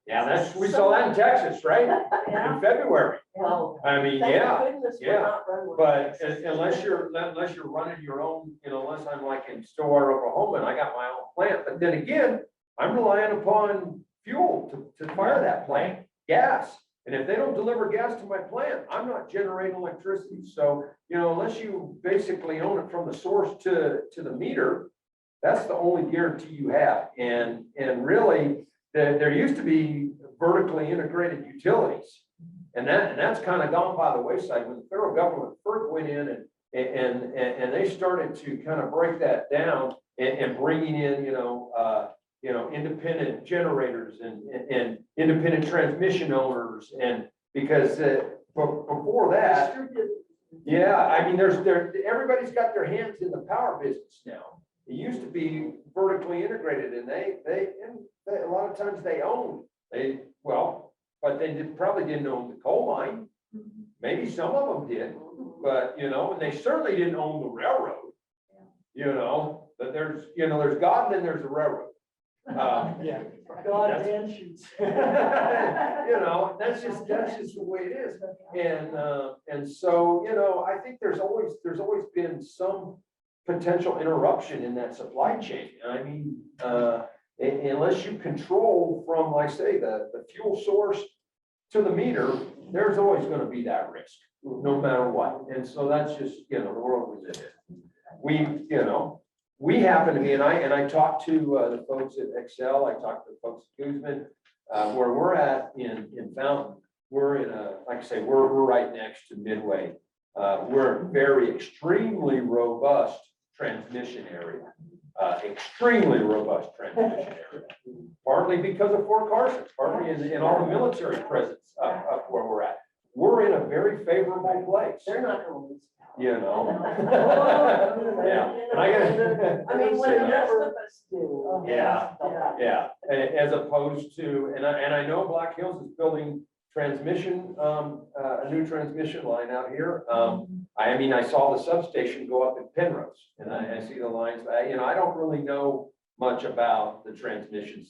Yeah, we saw that in Texas, right?
Yeah.
In February.
Well,
I mean,
thank
yeah.
goodness we're
yeah.
not running.
But unless you're running your own, unless I'm like in Stillwater, Oklahoma, and I got my own plant, but then again, I'm relying upon fuel to fire that plant, gas. And if they don't deliver gas to my plant, I'm not generating electricity. So, unless you basically own it from the source to the meter, that's the only guarantee you have. And really, there used to be vertically integrated utilities. And that's kind of gone by the wayside when the federal government first went in and they started to kind of break that down and bringing in, independent generators and independent transmission owners. And because before that, yeah, I mean, everybody's got their hands in the power business now.
It used to be vertically integrated and a lot of times they owned, but they probably didn't own the coal mine. Maybe some of them did, but, and they certainly didn't own the railroad. But there's God and then there's the railroad.
Yeah.
God and shoots.
That's just the way it is. And so, I think there's always been some potential interruption in that supply chain. I mean, unless you control from, like say, the fuel source to the meter, there's always gonna be that risk, no matter what. And so that's just, the world was in it. We happen to be, and I talked to the folks at Excel, I talked to the folks at Guzman, where we're at in Fountain. We're in like I say, we're right next to Midway. We're a very extremely robust transmission area, extremely robust transmission area. Partly because of Fort Carson, partly in all the military presence up where we're at. We're in a very favorable place.
They're not gonna lose.
Yeah. And
I mean, when the rest of us do.
Yeah. Yeah, as opposed to, and I know Black Hills is building transmission, a new transmission line out here. I saw the substation go up in Penrose, and I see the lines. I don't really know much about the transmission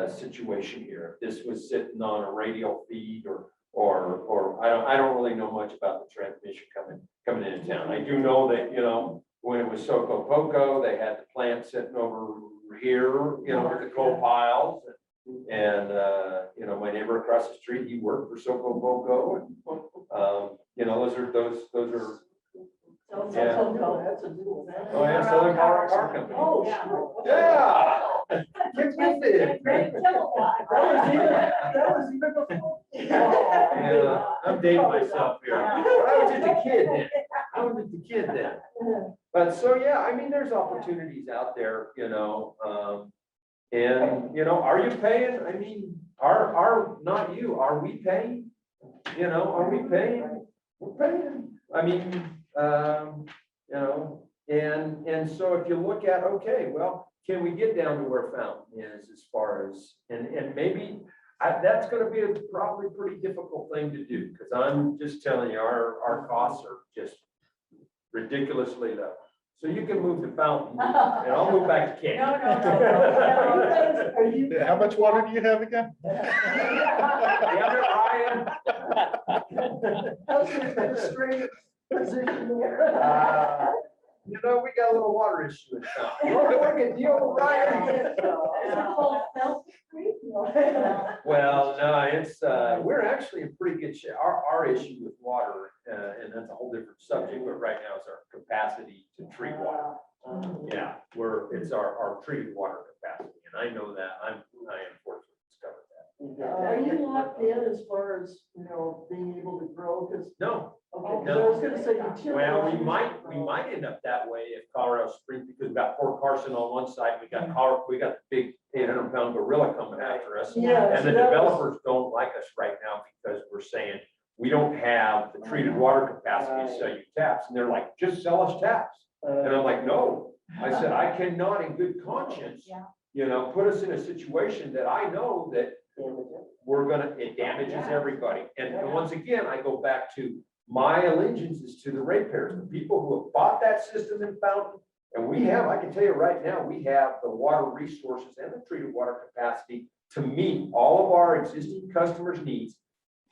situation here. If this was sitting on a radio feed or I don't really know much about the transmission coming into town. I do know that, when it was Soco Poco, they had the plant sitting over here, with the coal piles. And, my neighbor across the street, he worked for Soco Poco. And, those are.
That's a new one.
Oh, yeah, Southern Colorado Car Company.
Oh,
Yeah.
sure.
Yeah. Get with it.
Great kilowatt.
That was even before.
Yeah, I'm dating myself here. But I was just a kid then. But so, there's opportunities out there, and, are you paying? Not you, are we paying? Are we paying? We're paying. And so if you look at, okay, well, can we get down to where Fountain is as far as, and maybe that's gonna be probably pretty difficult thing to do, because I'm just telling you, our costs are just ridiculously low. So you can move to Fountain, and I'll move back to Kent.
No.
How much water do you have again?
Yeah,
How's your administrative position there?
Ryan. We got a little water issue in Fountain. We're gonna deal with Ryan. Well, no, it's, we're actually in pretty good shape. Our issue with water, and that's a whole different subject, but right now is our capacity to treat water. Yeah, it's our treated water capacity, and I know that, I am fortunate to discover that.
Are you locked in as far as, being able to grow? Because,
No,
okay, 'cause I was gonna say utility.
well, we might end up that way if Colorado Springs, because we've got Fort Carson on one side, we got the big 800-pound gorilla coming after us.
Yeah.
And
so
the
that was-
developers don't like us right now because we're saying, we don't have the treated water capacity to sell you taps. And they're like, just sell us taps. And I'm like, no. I said, I cannot in good conscience, put us in a situation that I know that it damages everybody. And once again, I go back to my allegiance is to the ratepayers, the people who have bought that system in Fountain. And I can tell you right now, we have the water resources and the treated water capacity to meet all of our existing customers' needs,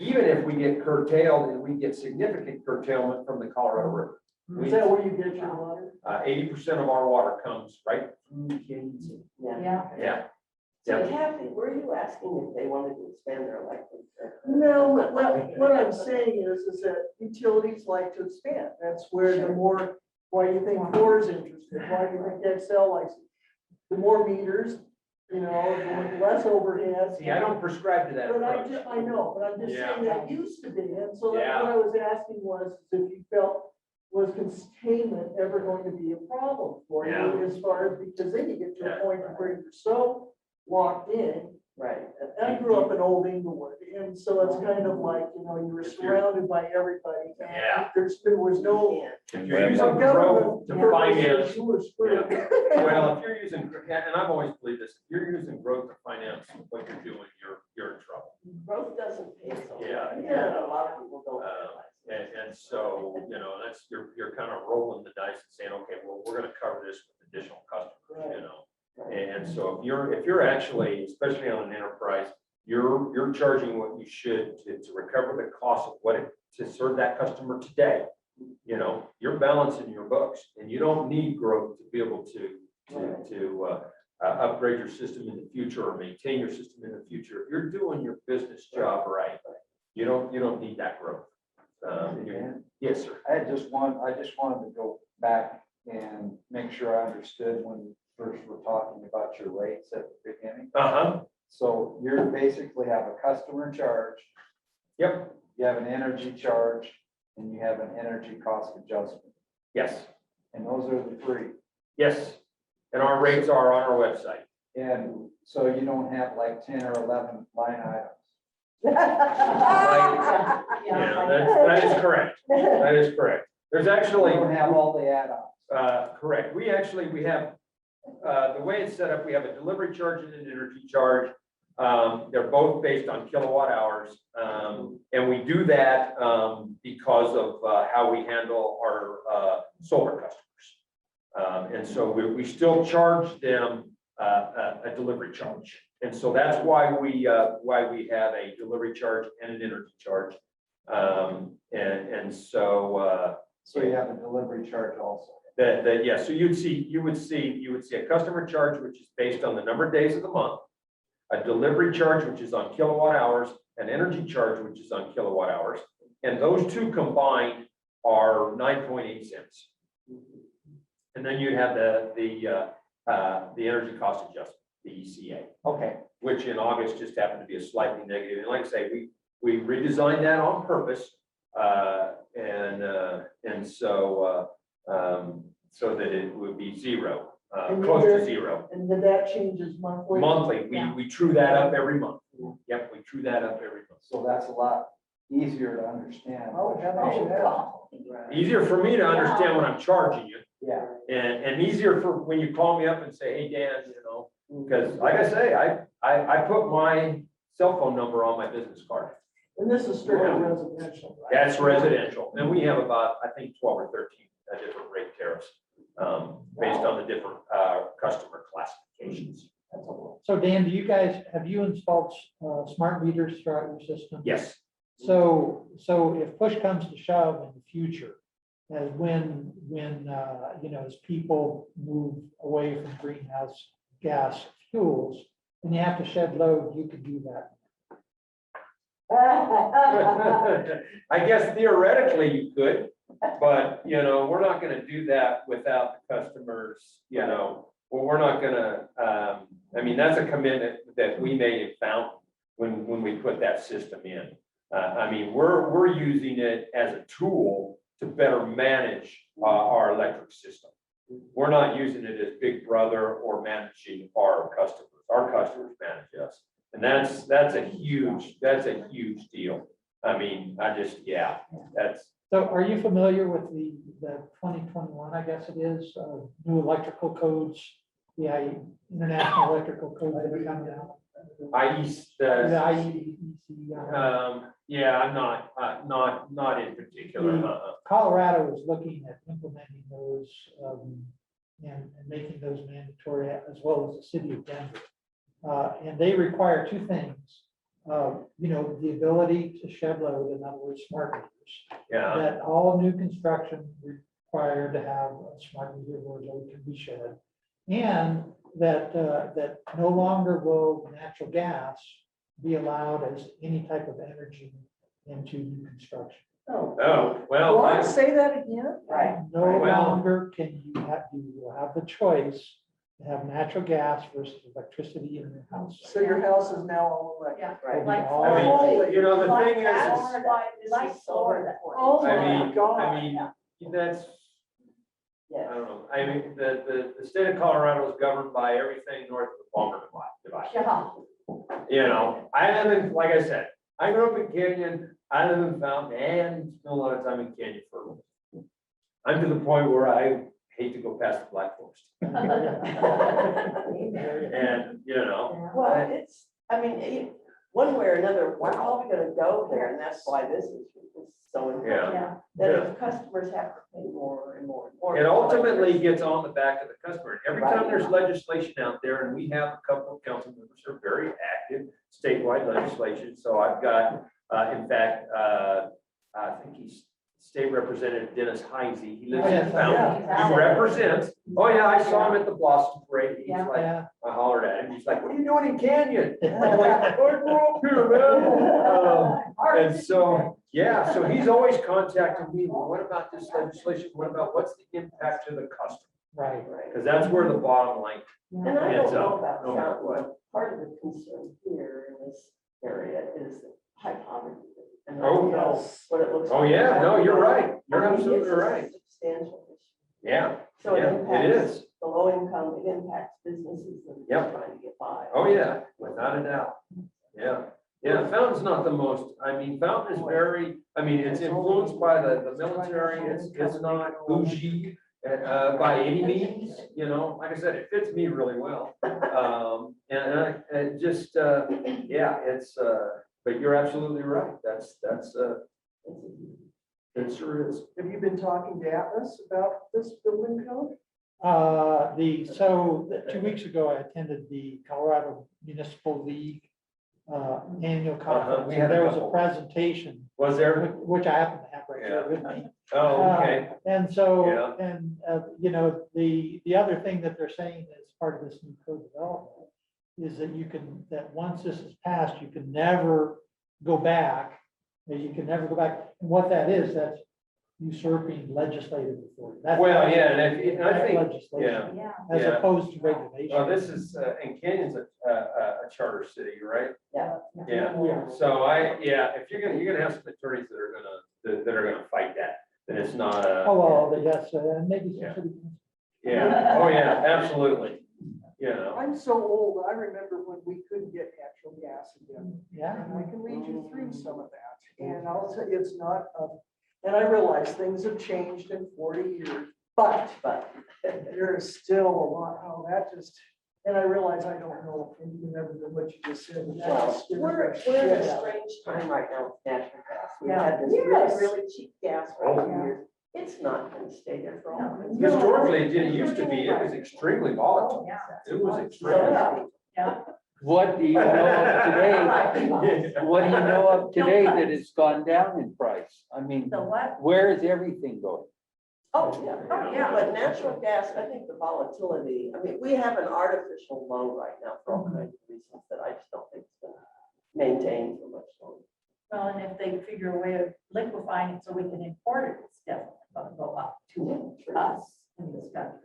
even if we get curtailed and we get significant curtailment from the Colorado River.
Is that where you get your water?
80% of our water comes right through Kansas City.
Yeah.
Yeah.
So Kathy, were you asking if they wanted to expand their electric?
No, what I'm saying is that utilities like to expand. That's where why do you think Core is interested? Why do you think Excel likes it? The more meters, the less overhead.
See, I don't prescribe to that
But
approach.
I know, but I'm just
Yeah.
saying that used to be, and so that's
Yeah.
what I was asking was if you felt, was containment ever going to be a problem for you
Yeah.
as far as, because then you get to
Yeah.
a point where you're so locked in,
Right.
And I grew up in Old Inglewood, and so it's kind of like, you know, you were surrounded by everybody. and
Yeah.
There was no.
If you're using growth
government
to
purposes,
finance,
you were screwed.
well, if you're using, and I've always believed this, if you're using growth to finance what you're doing, you're in trouble.
Growth doesn't pay so.
Yeah.
And a lot of people don't realize.
And so, you know, that's, you're kind of rolling the dice and saying, okay, well, we're gonna cover this with additional customers, you know? And so if you're actually, especially on an enterprise, you're charging what you should to recover the cost of what it, to serve that customer today. You know, you're balancing your books and you don't need growth to be able to upgrade your system in the future or maintain your system in the future. If you're doing your business job right, you don't need that growth. Yes, sir.
I just wanted to go back and make sure I understood when you first were talking about your rates at the beginning.
Uh-huh.
So you basically have a customer charge,
Yep.
you have an energy charge, and you have an energy cost adjustment.
Yes.
And those are the three.
Yes. And our rates are on our website.
And so you don't have like 10 or 11 line items.
Yeah, that is correct. That is correct. There's
You
actually,
don't have all the add-ons.
correct. We have, the way it's set up, we have a delivery charge and an energy charge. They're both based on kilowatt hours. And we do that because of how we handle our solar customers. And so we still charge them a delivery charge. And so that's why we have a delivery charge and an energy charge.
So you have a delivery charge also.
Yeah, so you would see a customer charge, which is based on the number of days of the month, a delivery charge, which is on kilowatt hours, an energy charge, which is on kilowatt hours, and those two combined are 9.8 cents. And then you'd have the energy cost adjustment, the ECA,
Okay.
which in August just happened to be a slightly negative. And like I say, we redesigned that on purpose. So that it would be zero, close to zero.
And then that changes monthly.
Monthly, we true that up every month. Yep, we true that up every month.
So that's a lot easier to understand.
Oh, yeah.
Easier for me to understand when I'm charging you,
Yeah.
and easier for when you call me up and say, hey, Dan, you know, because like I say, I put my cell phone number on my business card.
And this is strictly residential, right?
That's residential, and we have about, I think, 12 or 13 different rate tariffs based on the different customer classifications.
So Dan, have you installed smart meters throughout your system?
Yes.
So if push comes to shove in the future, as when you know, as people move away from greenhouse gas fuels, and you have to shed load, you could do that.
I guess theoretically you could, but, you know, we're not gonna do that without the customers, you know. Well, we're not gonna, I mean, that's a commitment that we made in Fountain when we put that system in. I mean, we're using it as a tool to better manage our electric system. We're not using it as big brother or managing our customers. Our customers manage us. And that's a huge deal. I mean, that's.
So are you familiar with the 2021, I guess it is, new electrical codes, the International Electrical Code that are coming out?
Yeah, I'm not in particular.
Colorado is looking at implementing those and making those mandatory, as well as the city of Denver. And they require two things, you know, the ability to shed load, in other words, smart meters.
Yeah.
That all new construction required to have a smart meter where load can be shed. And that no longer will natural gas be allowed as any type of energy into new construction.
Oh, well.
What? Say that again?
Right.
No
Well-
longer can you will have the choice to have natural gas versus electricity in your house.
So your house is now all electric.
Yeah.
Right.
Like
All
I mean,
solar.
you know, the
Like
thing
that,
is,
like solar.
Oh
I
my
mean,
God.
that's, I
Yes.
don't know. I mean, the state of Colorado is governed by everything north of the Palmer Divide.
Yeah.
You know, I live in, like I said, I grew up in Canyon, I live in Fountain, and spent a lot of time in Canyon for. I'm to the point where I hate to go past the Black Forest, and, you know,
Well, it's, I mean, one way or another, we're probably gonna go there, and that's why this is so important.
yeah.
That if customers have to pay more and more and more.
It ultimately gets on the back of the customer. Every time there's legislation out there, and we have a couple of council members who are very active statewide legislation, so I've got, in fact, I think he's State Representative Dennis Heisey, he lives in Fountain, he represents, oh yeah, I saw him at the Blossom Parade, he's like,
Yeah,
I hollered at him, he's like, what are you doing in Canyon? I'm like, I grew up here, man. And so, yeah, so he's always contacting me, well, what about this legislation, what about, what's the impact to the customer?
right.
Because that's where the bottom line,
And I
It's
don't know
up,
about
no matter
Fountain,
what.
but part of the concern here in this area is high poverty. And I
Oh,
don't know
yes.
what it looks like.
oh yeah, no, you're right, you're
I mean,
absolutely
it's a
right,
Substantial issue.
yeah,
So it
yeah, it
impacts
is,
the low income, it impacts businesses that are
Yep.
just trying to get by.
oh yeah, without a doubt, yeah. Yeah, Fountain's not the most, I mean, Fountain is very, I mean, it's influenced by the military, it's not bougie by any means, you know, like I said, it fits me really well. And just, yeah, it's, but you're absolutely right, it sure is.
Have you been talking to Atlas about this building code?
So 2 weeks ago, I attended the Colorado Municipal League annual conference.
we had a
There was a
couple.
presentation,
Was there?
which I happen to have right here with me.
Oh, okay,
And so,
Yeah.
and, you know, the other thing that they're saying as part of this new code development is that you can, that once this is passed, you can never go back. And you can never go back. And what that is, that's usurping legislative authority. That's
well, yeah, and I think,
legislation,
Yeah.
as
yeah.
opposed to regulation.
Well, this is, and Canyon's a charter city, right?
Yeah.
Yeah, so if you're gonna have some attorneys that are gonna fight that, then it's not a.
Oh, well, yes, and maybe some
Yeah.
city.
Yeah, oh, yeah, absolutely, you know,
I'm so old, I remember when we couldn't get natural gas again.
Yeah.
And I can lead you through some of that. And I'll tell you, it's not, and I realize things have changed in 40 years, but there is still a lot, how that just, and I realize I don't know, and you never know what you just said. but that
Well,
just scared
we're
the
in
shit
a
out of me.
strange time right now with natural gas. We
Yeah.
had this
Yes.
really, really cheap gas for
Oh.
2 years. It's not gonna stay there for all.
historically, it didn't used to be, it was extremely volatile,
Yeah.
it was extremely.
Yeah.
What do you know of today? What do you know of today that has gone down in price? I mean,
The what?
where is everything going?
Oh, yeah.
Oh, yeah.
But natural gas, I think the volatility, I mean, we have an artificial low right now for all kinds of reasons that I just don't think it's gonna maintain for much longer.
Well, and if they figure a way of liquefying it so we can import it, it's definitely gonna go up to us in this country.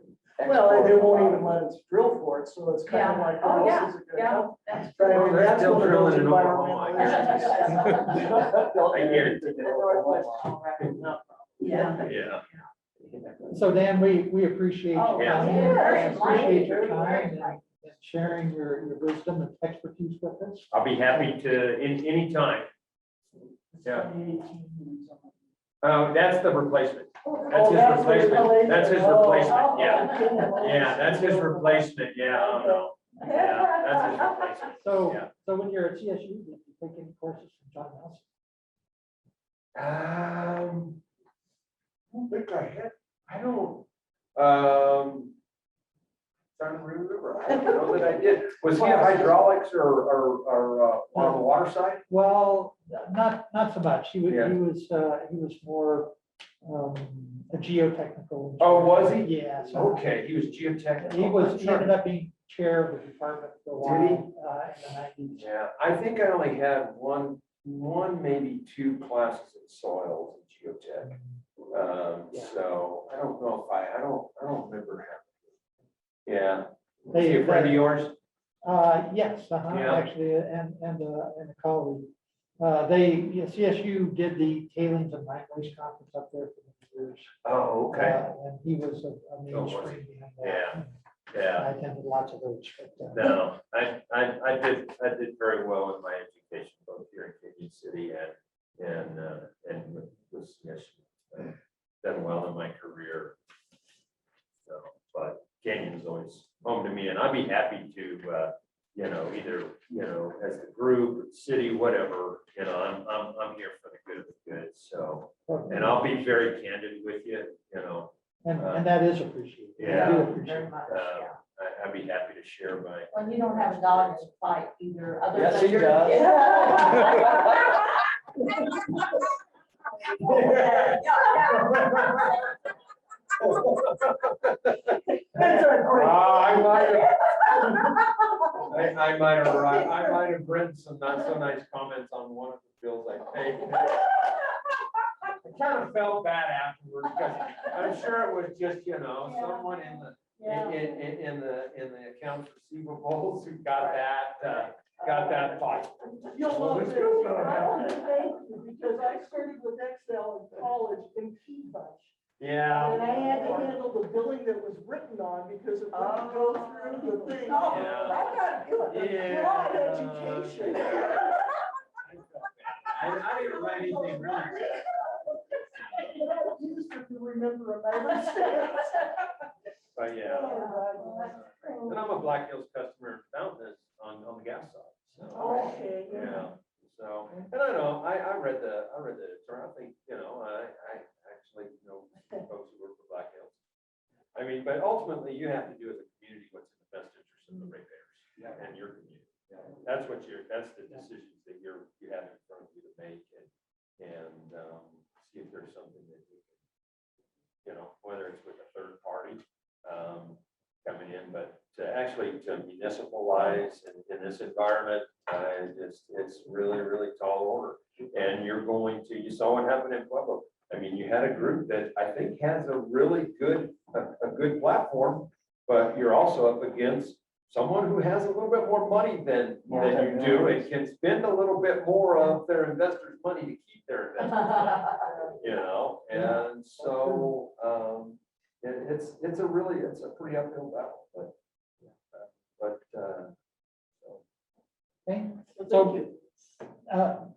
Well, and they won't even let us drill for it, so it's kind of
Yeah.
like,
Oh,
what
yeah.
else is it gonna
Yeah.
come?
That's
But I
Well,
mean,
they're
that's
still
one of those
drilling in Oklahoma, I
environmental issues.
I get it.
The Northwest Colorado, no.
Yeah.
Yeah,
So Dan, we appreciate
Oh,
your
yeah.
time.
Yeah.
Appreciate your
Very,
time
very
and sharing your wisdom and expertise with us.
I'll be happy to, any time. Yeah.
2018.
That's the replacement.
Oh,
That's his
that's what it's
replacement.
called.
That's his
Oh,
replacement, yeah.
okay.
Yeah, that's his replacement, yeah, I don't know. Yeah, that's his replacement.
So,
Yeah.
so when you're at CSU, did you take any courses from John Nelson?
I don't think I had, I don't, trying to remember, I don't know that I did. Was he a hydraulics or on the water side?
Well, not so much. He
Yeah.
was more a geotechnical.
Oh, was he?
Yeah. so
Okay, he was geotechnical.
He ended up being chair of the department for a while.
Did he?
In the 90s.
Yeah, I think I only had one, maybe 2 classes in soils and geotech. So I don't know if I don't remember having. Yeah. Was he a friend of yours?
Yes,
Yeah.
actually, and a colleague. CSU did the tailings and mine waste conference up there for many years.
Oh, okay.
And he was a
Oh, was
mainstream behind that.
Yeah. Yeah.
I attended lots of those. but,
No, I did very well in my education, both here in Canyon City and with Smith. Done well in my career. So, but Canyon's always home to me, and I'd be happy to, either, as a group, or city, whatever, I'm here for the good of the good, so. And I'll be very candid with you,
And that is appreciated. I do
Yeah.
appreciate
Very
it.
much, yeah.
I'd be happy to share my.
Well, you don't have a dog in the fight either, other
Yes,
than
he
your.
does.
I might have read some not so nice comments on one of the bills I paid. I kind of felt bad afterwards, because I'm sure it was just, someone in the, in the accounts receivables who got that fight.
You'll love this. I want to thank you because I started with Excel in college in Key Bunch.
Yeah.
And I had to handle the billing that was written on because it wouldn't go through the thing.
Oh,
Yeah.
I got good, broad education.
I didn't write anything really good.
You just have to remember them, I understand.
But yeah,
Oh,
and I'm a Black Hills customer found this on the gas side. So,
okay,
yeah, so, and I know, I read the term, I think, I actually know folks who work for Black Hills. I mean, but ultimately you have to do as a community what's in the best interest of the ratepayers and your community. That's the decisions that you have in front of you to make and see if there's something that you can, whether it's with a third party, coming in, but to municipalize in this environment, it's really, really tall order. And you saw what happened in Pueblo. I mean, you had a group that I think has a really good platform, but you're also up against someone who has a little bit more money than you do and can spend a little bit more of their investors' money to keep their investors' money, and so, it's a pretty uphill battle, but,
Okay,
Thank you.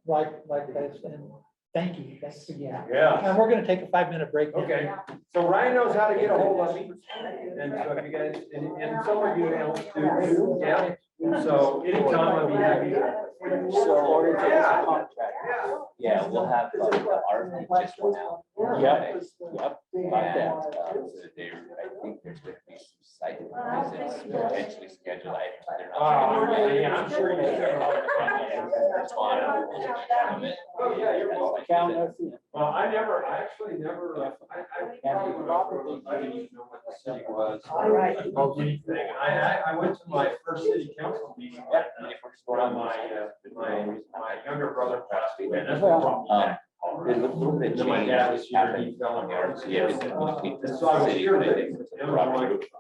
Like this, and thanks again.
yeah.
And we're gonna take a 5-minute break. now.
Okay, so Ryan knows how to get a hold of me, and so if you guys, and some of you else do, yeah. So anytime I'll be happy to.
So,
Yeah.
contract.
Yeah, we'll have, the RFP just went out.
Yep,
today.
yep,
And,
got that.
I think there's going to be some site visits potentially scheduled. They're not.
I'm sure you said.
It's on.
Oh, yeah, you're welcome.
Count us in.
Well, I actually never, I probably would have, I didn't even know what the city was. Or anything. I went to my first city council meeting when my younger brother passed away. And that's what brought me back.
There's a little bit
And then my dad was here,
happened
he fell
on
in
the
love.
RCA, because it was between the
And so I was
city,
here
but I
to-
think
it was
Robert.
like-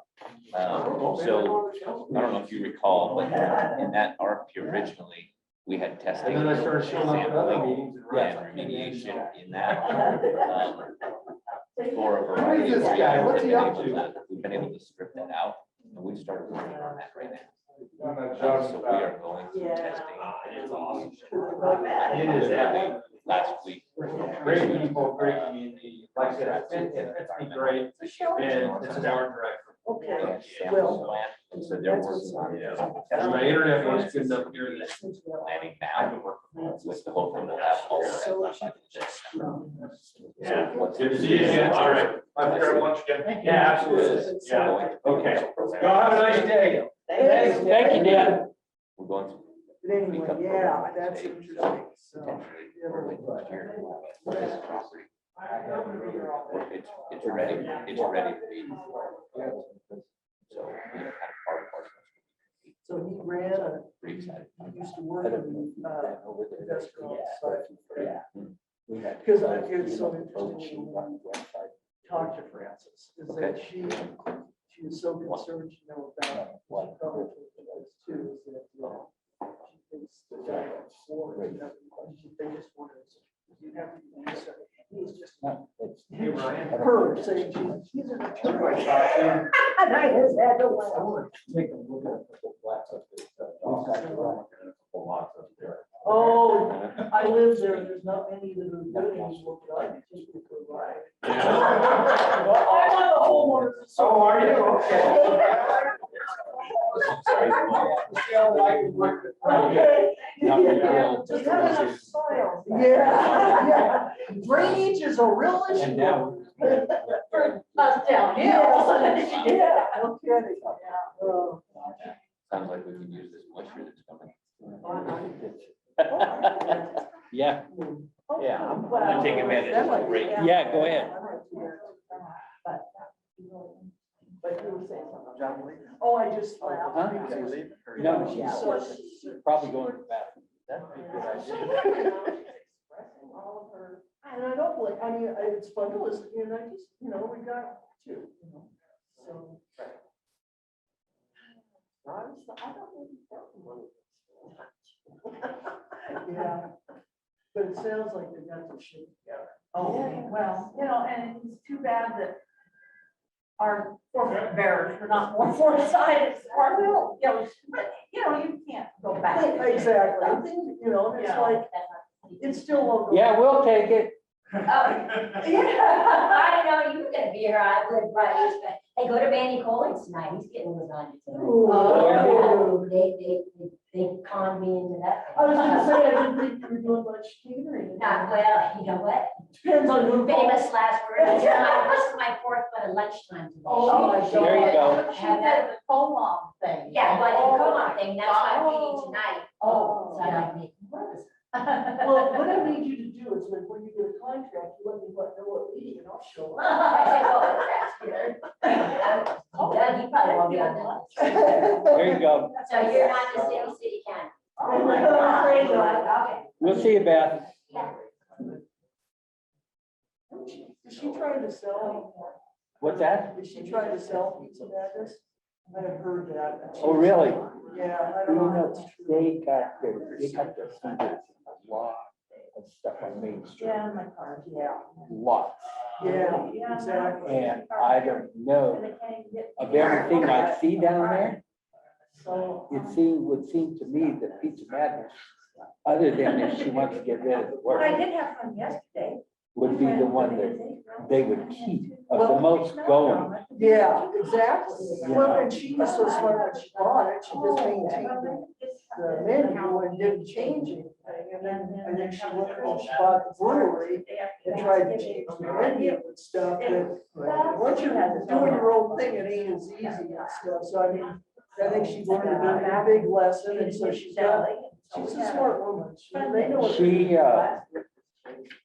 So I don't know if you recall, but in that RFP originally, we had testing.
And then I started showing up at other
sampling,
meetings.
and remediation in that. For a variety
Who
of
is this guy?
reasons,
What's he up to?
we've been able to strip that out, and we've started working on that right now.
John's
So we are going through
Yeah.
testing.
It's awesome. It is epic.
Last week.
Great people, great community. Like I said, it's been great. And it's an hour drive.
Okay,
And samples plant, and so they're working on
And my internet was good enough here that
planning now. With the hope that we'll have all of that.
Yeah. Good to see you again. All right. I'm here at lunch again. Yeah, absolutely. Yeah. Okay. Y'all have a nice day.
Thank you, Dan.
We're going to.
but anyway, yeah, that's interesting, so.
Potentially early next year. It's ready to be. So, kind of part of our.
So he ran a,
Pretty excited.
he used to work in, industrial site.
We had-
Because it's so interesting when you talk to Francis, is that
Okay.
she is so concerned, about what probably does too, is that, she thinks the guy that's for, they just want to, you have to be, he's just.
No, it's
Hey, Ryan.
Her saying she's an attorney.
And I just had to laugh.
Take a look at a couple flats up there. Couple lots up there.
Oh, I live there, there's not many that are good anymore, but I just would provide. I'm not a homeowner.
Oh, are you? Okay.
Okay.
Not really.
Yeah, just have enough soil. Yeah, yeah. Drainage is a real issue.
And now.
For us down here.
Yeah, no kidding, yeah.
Sounds like we can use this moisture that's coming.
Yeah,
Yeah, I'm
Well,
gonna take advantage of the break.
yeah, go ahead.
But you were saying something. John Lee. Oh, I just laughed.
Huh?
because-
No,
So
she's probably going to the bathroom.
That'd be a good idea. All of her, and I don't like, I mean, it's fun to listen to, and I just, we got two, so.
I don't really feel one.
Yeah, but it sounds like they got their shit together.
Oh, well, and it's too bad that our forfeit bearers were not more foresighted. But, you can't go back.
Exactly, I think, it's like, it still won't go.
Yeah, we'll take it.
I know you were gonna be here, I would, right, but, hey, go to Manny Collins tonight, he's getting lasagna tonight.
Oh.
They conned me into that.
I was gonna say, I didn't think you were doing much catering.
Well, you know what?
Depends on who.
Famous last words, this is my fourth, but at lunchtime today.
Oh, my God.
There you go.
She did the co-op thing.
Yeah, but the co-op thing, that's my meeting tonight.
Oh,
So I like making more.
Well, what I need you to do is like, when you get a contract, you let me know what meeting and I'll show up.
I said, well, that's good. Yeah, he probably won't be on that.
There you go.
So you're not the city county.
Oh, my God.
Very good, okay.
We'll see you, Beth.
Is she trying to sell?
What's that?
Is she trying to sell pizza Madness? I have heard that.
Oh, really?
Yeah, I
You
don't know.
know,
if that's true.
they got their fingers in a lot of stuff on Main Street,
Yeah, my car, yeah.
lots.
Yeah, exactly.
And I don't know of everything I see down there,
So.
would seem to me that Pizza Madness, other than if she wants to get rid of the
But I
work,
did have fun yesterday.
would be the one that they would keep of the most going.
Yeah, exactly. Well, and she was so smart when she bought it, she just maintained the menu and didn't change anything. And then I think she went and she bought the brewery and tried to change the menu and stuff. But once you're doing your own thing, it ain't as easy and stuff. So I mean, I think she learned a very big lesson, and so she's a smart woman. They know what they're doing.
She,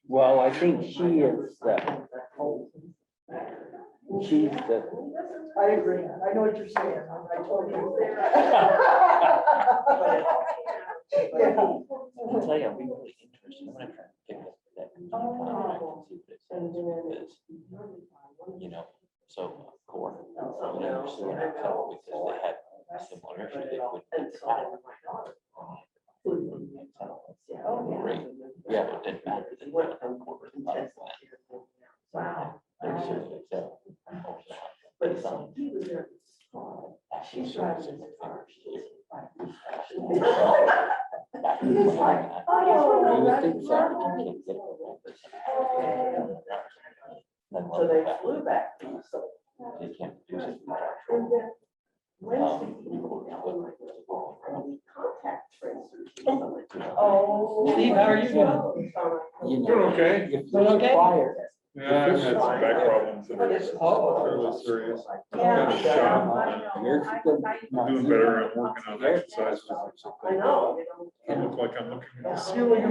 well, I think she is, she's the,
I agree. I know what you're saying. I told you. Yeah.
I'll tell you, I'll be really interested. I'm gonna try and pick up that contract and see what it says. Because, so core, whatever, so when I felt because they had similar issues, they wouldn't get the power. Great. Yeah, but it didn't matter. It didn't matter. Corporate power plant.
Wow.
They're serious, so. But some. She's trying to.
you would think so.
So they flew back. So
They can't use it.
contact tracers.
Oh.
Steve, how are you doing?
You know,
Doing okay.
if
Doing
it's
okay?
required,
Yeah, I've had some back problems that are
Oh.
fairly serious.
Yeah.
Kind of shot.
yours is good.
I'm doing better at working on exercises.
I know.
I look like I'm looking.
Well,
Doing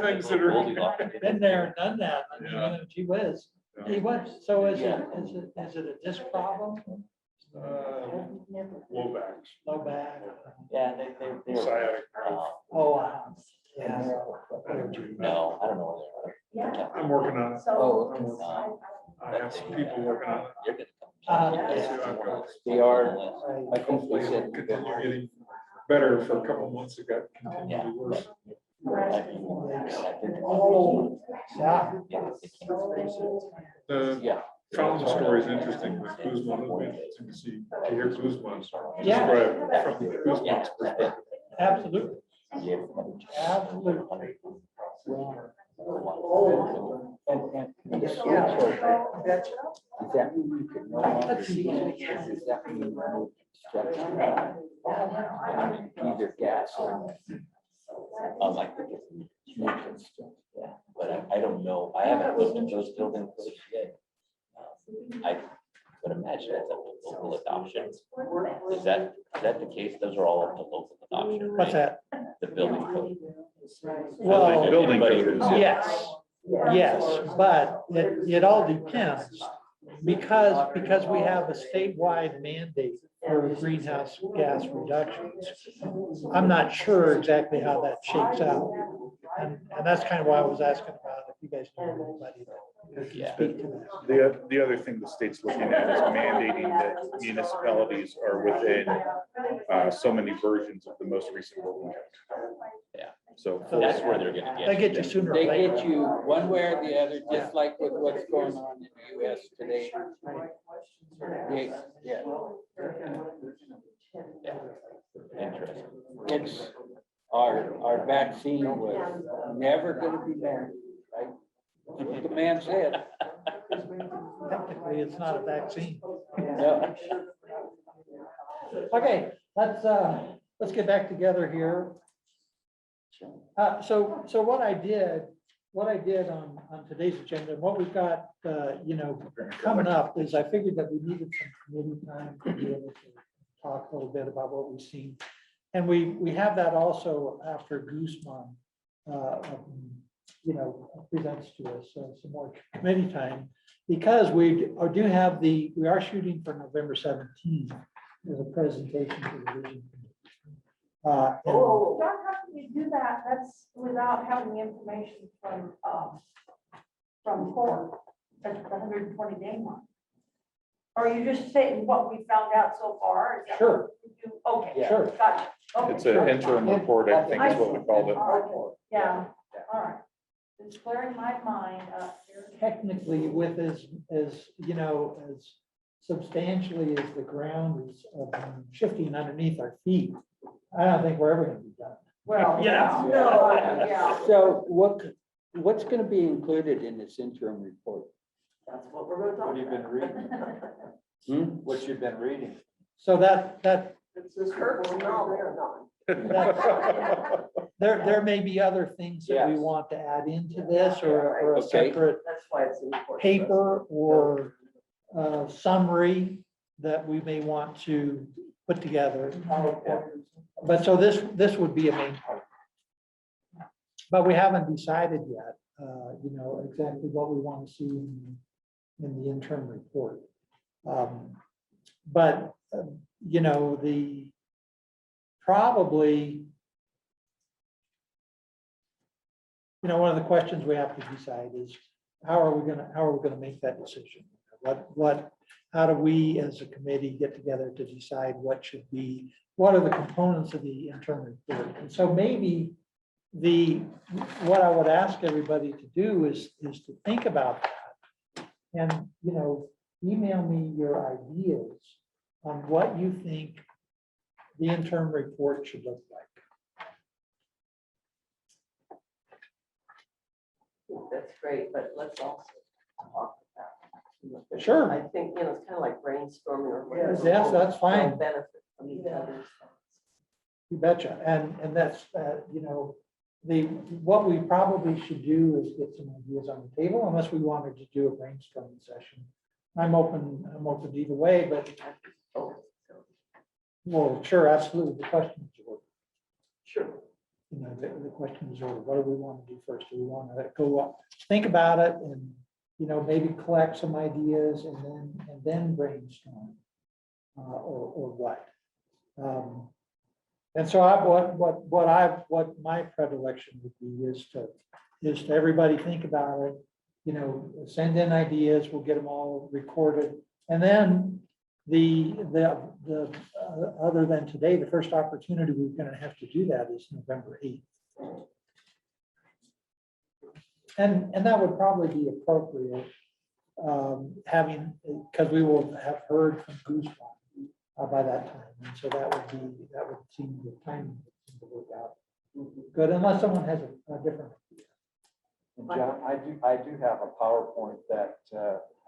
things that are.
been there and done that. I mean,
Yeah.
gee whiz. Hey, what, so is it a disc problem?
Low backs,
Low back?
Yeah, they're.
sciatic.
Oh, yeah.
No, I don't know where they are.
I'm working on it.
Oh,
I'm working on it. I have some people working on it.
You're gonna
We'll see how it goes.
they are, I think
Hopefully
they
it'll
said.
continue getting better for a couple of months. It got continually worse.
Yeah.
The
Yeah.
fountain story is interesting with Kuzma. It'll be interesting to see, to hear Kuzma
Yeah.
describe from Kuzma's perspective.
Absolutely.
Yeah.
Absolutely.
And the switch over, does that mean you can no longer see it? Does that mean you remove construction? Either gas or.
Like, yeah, but I don't know, I haven't looked at those building codes yet. I would imagine that's up to local adoption. Is that the case? Those are all up to local adoption,
What's
right?
that?
The building code.
Well,
Building
Everybody-
code is,
yes, yes, but it all depends. Because we have a statewide mandate for greenhouse gas reductions. I'm not sure exactly how that shakes out. And that's kind of why I was asking about if you guys know anybody that can speak to that.
the other thing the state's looking at is mandating that municipalities are within so many versions of the most recent building code.
Yeah.
So.
That's where they're gonna
They
get.
get you sooner or
They
later.
get you one way or the other, just like with what's going on in the US today. Yeah,
Interesting.
it's, our vaccine was never gonna be mandated, right? That's what the man said.
Technically, it's not a vaccine.
No.
Okay, let's get back together here. So what I did on today's agenda, and what we've got, coming up is I figured that we needed some committee time to be able to talk a little bit about what we've seen. And we have that also after Guzman, presents to us some more committee time. Because we are shooting for November 17th as a presentation to the vision. And-
Oh, Doc, how can you do that? That's without having the information from court, that's the 120-day one. Or are you just saying what we found out so far? Is that
Sure.
what you do? Okay,
Sure.
gotcha. Okay,
It's an interim report, I think is what we called it.
okay, yeah, all right. It's clearing my mind up here.
Technically, with as substantially as the ground is shifting underneath our feet, I don't think we're ever gonna be done.
Well,
Yeah.
no, yeah,
So what's gonna be included in this interim report?
That's what we're gonna talk about.
What have you been reading?
Hmm?
What you've been reading?
So that
It's this Kirk's novel or not?
there may be other things that we
Yes.
want to add into this or a
Okay.
separate
That's why it's important.
paper or summary that we may want to put together. But so this would be a main part. But we haven't decided yet, exactly what we want to see in the interim report. But, probably, one of the questions we have to decide is, how are we gonna make that decision? How do we as a committee get together to decide what are the components of the interim report? And so maybe what I would ask everybody to do is to think about that. And, email me your ideas on what you think the interim report should look like.
That's great, but let's also talk about.
Sure.
I think, it's kind of like brainstorming or whatever.
Yes, that's fine.
We'll benefit from each other's thoughts.
You betcha. And that's, what we probably should do is get some ideas on the table, unless we wanted to do a brainstorming session. I'm open either way, but, well, sure, absolutely. The question is,
Sure.
the question is, what do we want to do first? Do we want to go up, think about it and, maybe collect some ideas and then brainstorm? Or what? And so what my predilection would be is to everybody think about it, send in ideas, we'll get them all recorded. And then other than today, the first opportunity we're gonna have to do that is November 8th. And that would probably be appropriate, having, because we will have heard from Goose Pond by that time. And so that would seem the timing to work out good, unless someone has a different.
And John, I do have a PowerPoint that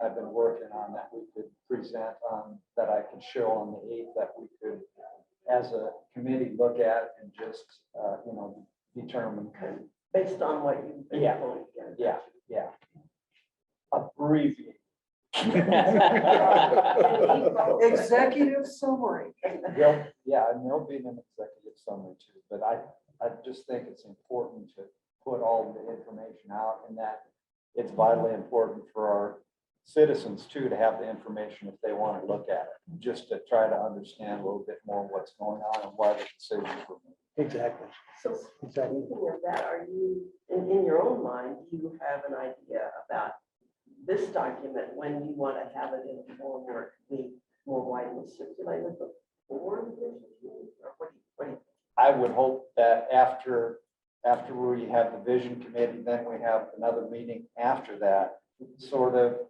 I've been working on that we could present on, that I could show on the 8th, that we could, as a committee, look at and just, determine.
Based on what you've been
Yeah.
doing.
Yeah. Abbreviate.
Executive summary.
Yeah, and there'll be an executive summary too, but I just think it's important to put all the information out, and that it's vitally important for our citizens too, to have the information if they want to look at it, just to try to understand a little bit more what's going on and why the decisions were made.
Exactly.
So
Exactly.
speaking of that, are you, in your own mind, do you have an idea about this document, when you want to have it in form where it can be more widely circulated before the vision committee? Or what do you?
I would hope that after we have the vision committee, then we have another meeting after that, sort of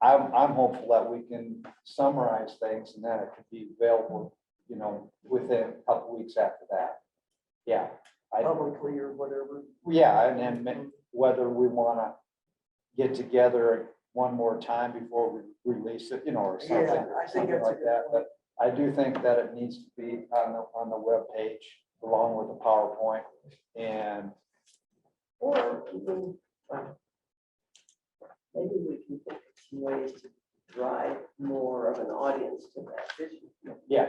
I'm hopeful that we can summarize things and that it could be available, within a couple weeks after that. Yeah.
Publicly or whatever.
Yeah, and then whether we want to get together one more time before we release it, or something,
Yeah, I think that's a
like
good
that.
point.
But I do think that it needs to be on the webpage along with the PowerPoint, and
Or even, maybe we can think of some ways to drive more of an audience to that vision.
yeah.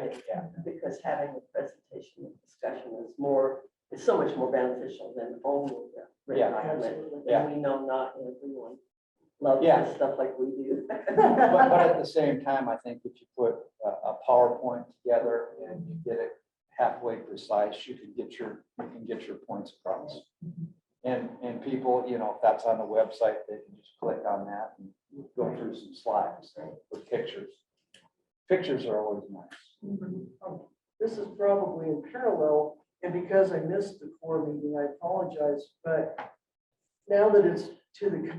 Because having a presentation and discussion is so much more beneficial than only the written
Yeah,
document.
absolutely.
Yeah.
And we know not everyone loves
Yeah.
this stuff like we do.
But at the same time, I think if you put a PowerPoint together and you get it halfway precise, you can get your points across. And people, if that's on the website, they can just click on that and go through some slides with pictures. Pictures are always nice.
This is probably in parallel, and because I missed the core meeting, I apologize, but now that it's to the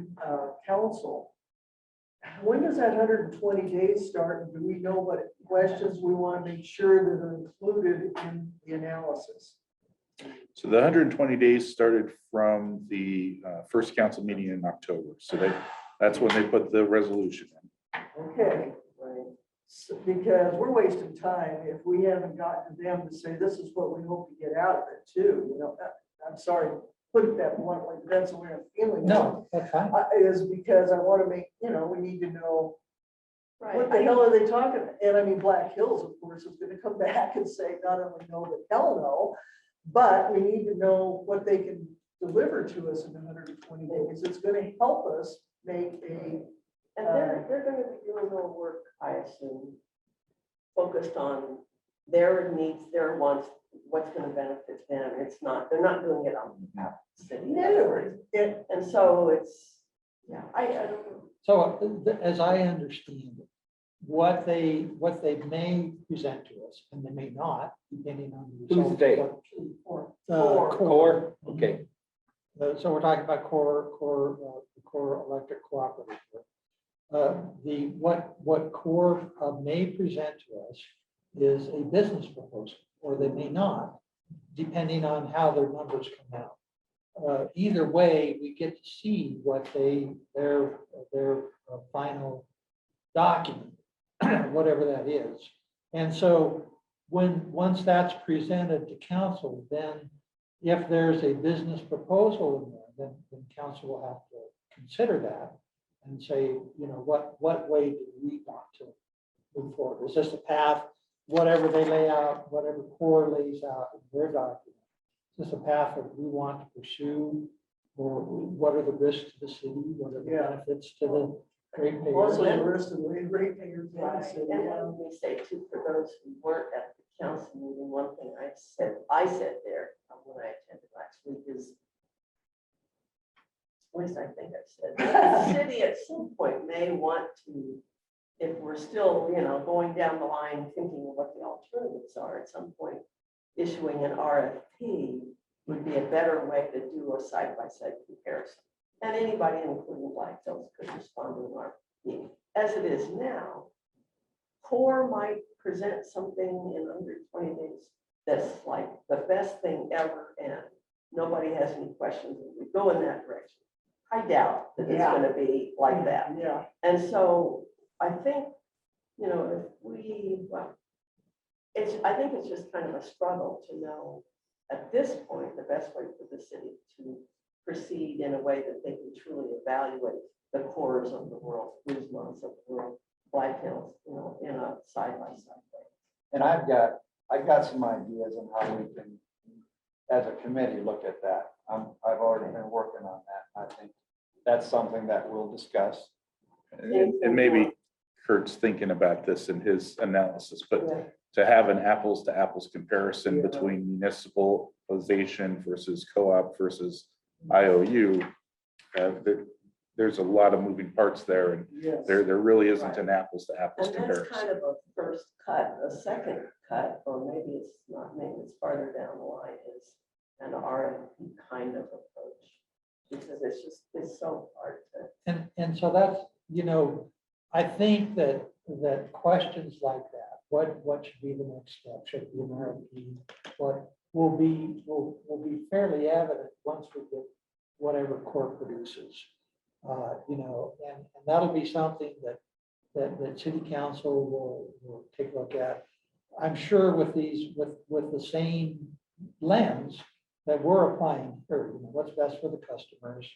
council, when does that 120 days start? And do we know what questions we want to make sure that are included in the analysis?
So the 120 days started from the first council meeting in October. So that's when they put the resolution in.
Okay.
Right.
So, because we're wasting time if we haven't gotten them to say, this is what we hope to get out of it too, I'm sorry, to put it that bluntly, but that's the way I'm feeling.
No, that's fine.
Is because I want to make, we need to know
Right.
what the hell are they talking about? And I mean, Black Hills, of course, is going to come back and say, not only no, but hell no, but we need to know what they can deliver to us in 120 days. It's going to help us make a,
And they're going to be doing their work, I assume, focused on their needs, their wants, what's going to benefit them. They're not doing it on behalf of the city. And so it's, I don't know.
So as I understand it, what they may present to us, and they may not, depending on the
Who's
results.
they?
of
Core.
Core, okay.
So we're talking about core electric cooperative. What core may present to us is a business proposal, or they may not, depending on how their numbers come out. Either way, we get to see what their final document, whatever that is. And so once that's presented to council, then if there's a business proposal in there, then council will have to consider that and say, what way do we want to move forward? Is this a path, whatever they lay out, whatever core lays out in their document? Is this a path that we want to pursue? Or what are the risks to the city? What are the benefits to the ratepayers?
Also, the rest of the ratepayers.
Right. And let me say too, for those who weren't at the council meeting, one thing I said there when I attended last week is, at least I think I said, the city at some point may want to, if we're still, going down the line, thinking of what the alternatives are at some point, issuing an RFP would be a better way to do a side-by-side comparison. And anybody, including Black Hills, could respond to an RFP. As it is now, CORE might present something in under 20 days that's like the best thing ever, and nobody has any questions, and we go in that direction. I doubt that it's
Yeah.
gonna be like that.
Yeah,
And so I think, you know, if we, well, I think it's just kind of a struggle to know at this point, the best way for the city to proceed in a way that they can truly evaluate the cores of the world, Guzman's of the world, Black Hills, you know, in a side-by-side way.
And I've got some ideas on how we can, as a committee, look at that. I've already been working on that. I think that's something that we'll discuss.
And maybe Kurt's thinking about this in his analysis, but
Yeah.
to have an apples to apples comparison between municipalization versus co-op versus IOU, there's a lot of moving parts there, and
yes.
there really isn't an apples to apples
And that's
comparison.
kind of a first cut. A second cut, or maybe it's not, maybe it's farther down the line, is an RFP kind of approach. Because it's so hard to.
And so that's, you know, I think that questions like that, what should be the next step? Should it be an RFP? What will be fairly evident once we get whatever CORE produces. You know, and that'll be something that city council will take a look at. I'm sure with the same lens that we're applying, or you know, what's best for the customers,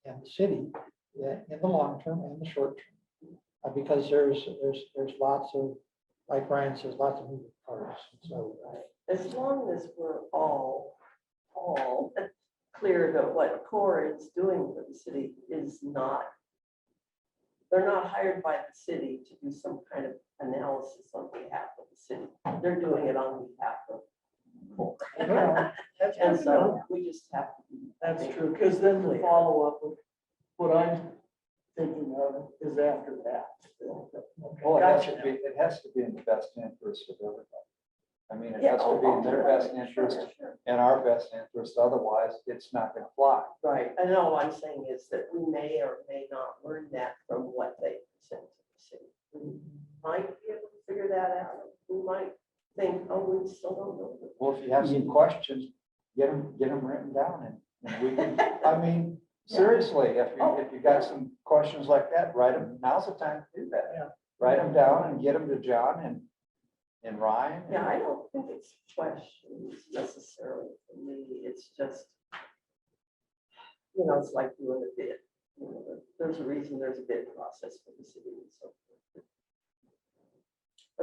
and the city, in the long term and the short term. Because there's lots of, like Brian says, lots of moving parts. So
As long as we're all clear that what CORE is doing for the city is not, they're not hired by the city to do some kind of analysis on behalf of the city. They're doing it on behalf of CORE.
Well, that's
And
good to
so
know.
we just have to.
That's true, because then the follow-up with what I'm thinking of is after that.
Well,
Gotcha.
it has to be in the best interest of everybody. I mean, it
Yeah,
has to be in their best
sure,
interest
sure.
and our best interest, otherwise it's not gonna fly.
Right, I know what I'm saying is that we may or may not learn that from what they present to the city. We might be able to figure that out. We might think, oh, we still don't know.
Well, if you have some questions, get them written down and we can, I mean, seriously, if you got some questions like that, write them, now's the time to do that.
Yeah.
Write them down and get them to John and Ryan.
Yeah, I don't think it's questions necessarily for me. It's just, you know, it's like doing a bid. You know, there's a reason there's a bid process for the city and so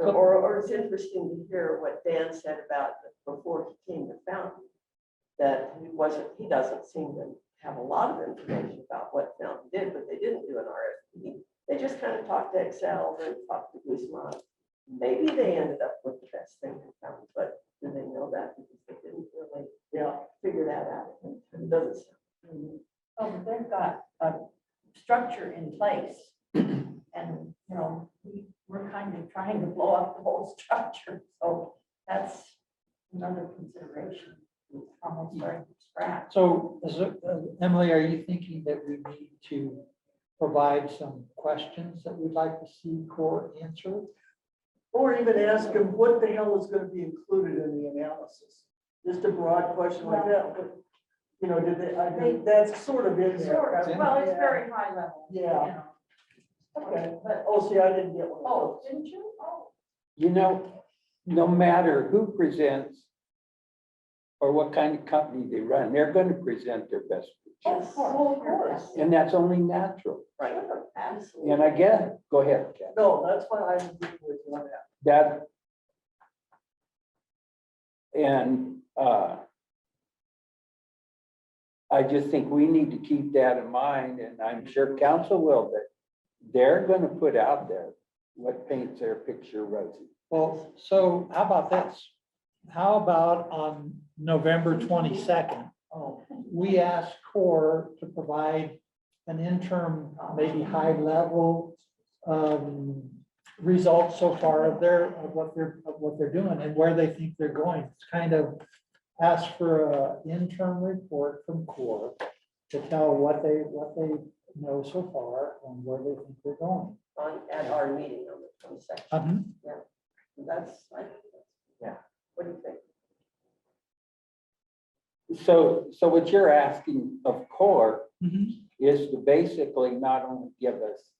forth. Or it's interesting to hear what Dan said about before he came to Fountain, that he doesn't seem to have a lot of information about what Fountain did, but they didn't do an RFP. They just kind of talked to Excel and talked to Guzman. Maybe they ended up with the best thing they found, but do they know that? Because they didn't really figure that out. It doesn't sound.
Oh, but they've got a structure in place. And, you know, we're kind of trying to blow up the whole structure. So that's another consideration. It's almost starting from scratch.
So Emily, are you thinking that we need to provide some questions that we'd like to see CORE answer?
Or even ask them, what the hell is going to be included in the analysis? Just a broad question like that, but, you know, I think that's sort of in there.
Sort of. Well, it's very high level.
Yeah.
You know.
Okay,
But,
oh, see, I didn't get one of
oh,
those.
didn't you? Oh.
You know, no matter who presents or what kind of company they run, they're going to present their best.
Of
Of
course.
course.
And that's only natural.
Right, absolutely.
And I get it. Go ahead, Ken.
No, that's why I'm agreeing with you on that.
That. And I just think we need to keep that in mind, and I'm sure council will, that they're gonna put out there what paints their picture rosy.
Well, so how about this? How about on November 22nd, we ask CORE to provide an interim, maybe high level results so far of what they're doing and where they think they're going. It's kind of ask for an interim report from CORE to tell what they know so far and where they think they're going.
At our meeting on the 22nd. That's, I think
Yeah.
What do you think?
So what you're asking of CORE
Mhm.
is to basically not only give us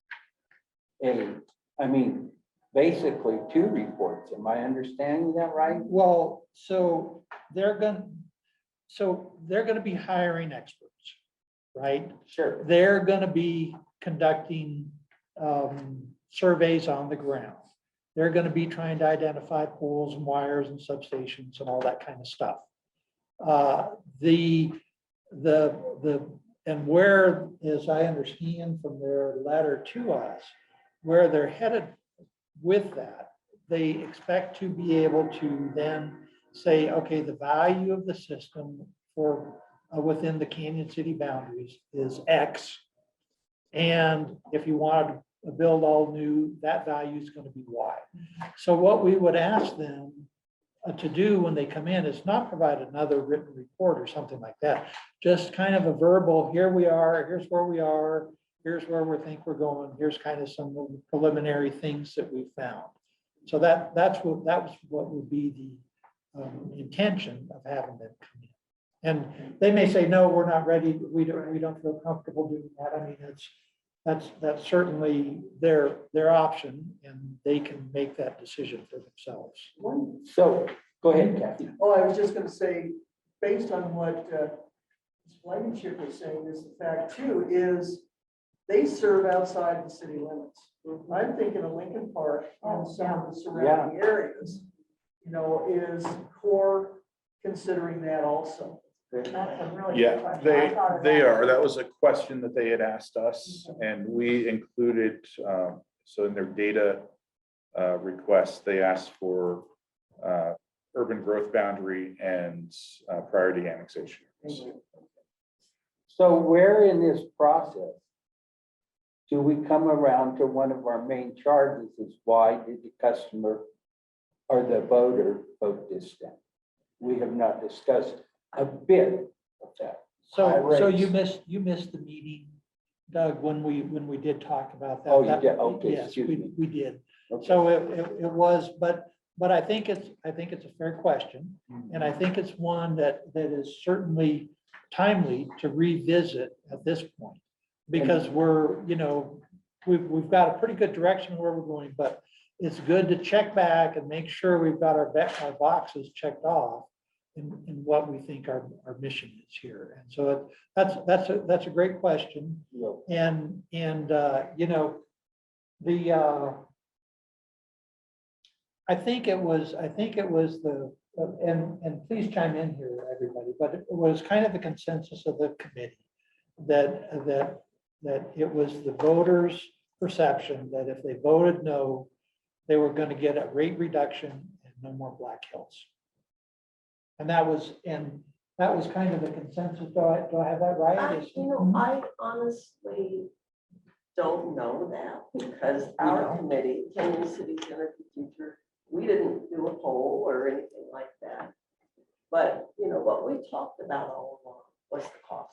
basically 2 reports. Am I understanding that right?
Well, so they're gonna be hiring experts, right?
Sure.
They're gonna be conducting surveys on the ground. They're gonna be trying to identify poles and wires and substations and all that kind of stuff. And where, as I understand from their letter to us, where they're headed with that, they expect to be able to then say, okay, the value of the system for within the Canyon City boundaries is X. And if you wanted to build all new, that value is going to be Y. So what we would ask them to do when they come in is not provide another written report or something like that. Just kind of a verbal, here we are, here's where we are, here's where we think we're going, here's kind of some preliminary things that we found. So that was what would be the intention of having them come in. And they may say, no, we're not ready, we don't feel comfortable doing that. I mean, that's certainly their option, and they can make that decision for themselves.
So, go ahead, Kathy.
Oh, I was just gonna say, based on what Ms. Blankenship was saying, is the fact too, is they serve outside the city limits. I'm thinking of Lincoln Park and some of the surrounding areas. You know, is CORE considering that also?
That's a really good
Yeah,
question. I thought of
they
that.
are. That was a question that they had asked us, and we included, so in their data request, they asked for urban growth boundary and priority annexation.
So where in this process do we come around to one of our main charges is why did the customer or the voter vote this down? We have not discussed a bit of that.
So you missed the meeting, Doug, when we did talk about that.
Oh, you did? Okay,
Yes,
excuse me.
we did.
Okay.
So it was, but I think it's a fair question. And I think it's one that is certainly timely to revisit at this point. Because we're, we've got a pretty good direction where we're going, but it's good to check back and make sure we've got our boxes checked off in what we think our mission is here. And so that's a great question. And I think it was the, and please chime in here, everybody, but it was kind of the consensus of the committee that it was the voters' perception that if they voted no, they were going to get a rate reduction and no more Black Hills. And that was kind of the consensus. Do I have that right?
I honestly don't know that because our committee, Canyon City's Energy Future, we didn't do a poll or anything like that. But, what we talked about all along was the cost.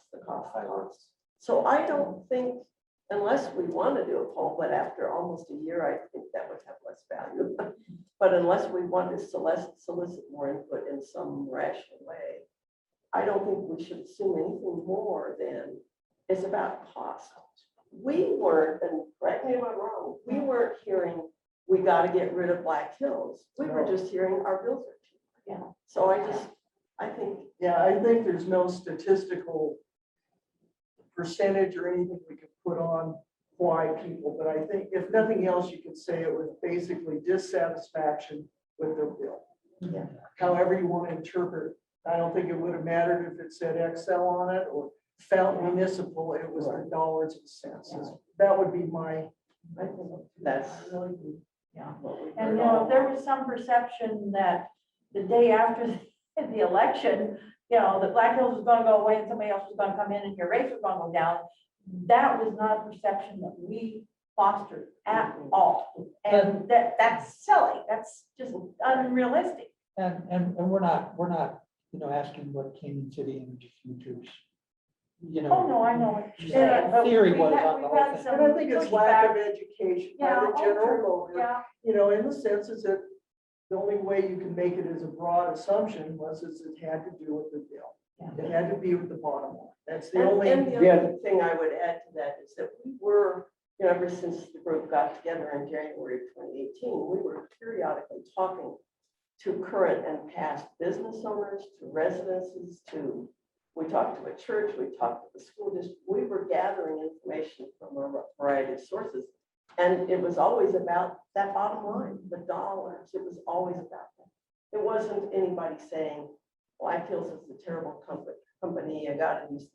So I don't think, unless we want to do a poll, but after almost a year, I think that would have less value. But unless we want to solicit more input in some rational way, I don't think we should assume anything more than it's about cost. We weren't, and correct me if I'm wrong, we weren't hearing we got to get rid of Black Hills. We were just hearing our bills are cheap.
Yeah.
So I think.
Yeah, I think there's no statistical percentage or anything we could put on why people, but I think if nothing else, you could say it was basically dissatisfaction with their bill.
Yeah.
However you want to interpret it. I don't think it would have mattered if it said Excel on it or felt municipal, it was the dollars and cents. That would be my.
I think that's
Yeah.
what we
And,
heard all
if there was some perception that the day after the election, that Black Hills was gonna go away and somebody else was gonna come in and your rates were gonna go down. That was not a perception that we fostered at all. And that's silly. That's just unrealistic.
And we're not, asking what Canyon City Energy Futures,
Oh, no, I know what you're saying. but
Theory
we've
was
had-
on the
we've
whole
had
thing.
some
And I think it's lack of education by
Yeah,
the
oh,
general
true.
voter.
Yeah,
In the sense is that the only way you can make it as a broad assumption was it had to do with the bill. It had to be with the bottom line. That's the only.
And the
Yeah.
other thing I would add to that is that we were, ever since the group got together in January of 2018, we were periodically talking to current and past business owners, to residences, we talked to a church, we talked to the school district. We were gathering information from a variety of sources. And it was always about that bottom line, the dollars. It was always about that. It wasn't anybody saying, well, I feel this is a terrible company, I gotta use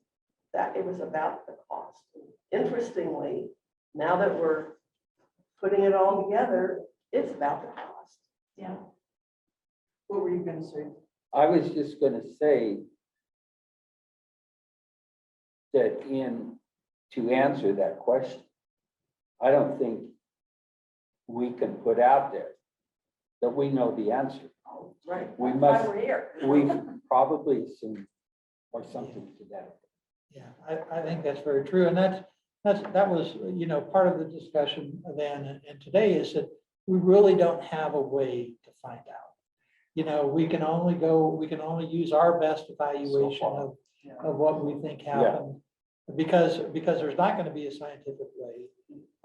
that. It was about the cost. Interestingly, now that we're putting it all together, it's about the cost.
yeah.
What were you gonna say?
I was just gonna say that to answer that question, I don't think we can put out there that we know the answer.
Right.
We
That's why
must,
we're here.
we probably assume or something to that.
Yeah, I think that's very true. And that was, part of the discussion then and today is that we really don't have a way to find out. We can only use our best evaluation of what we think happened. Because there's not going to be a scientific way.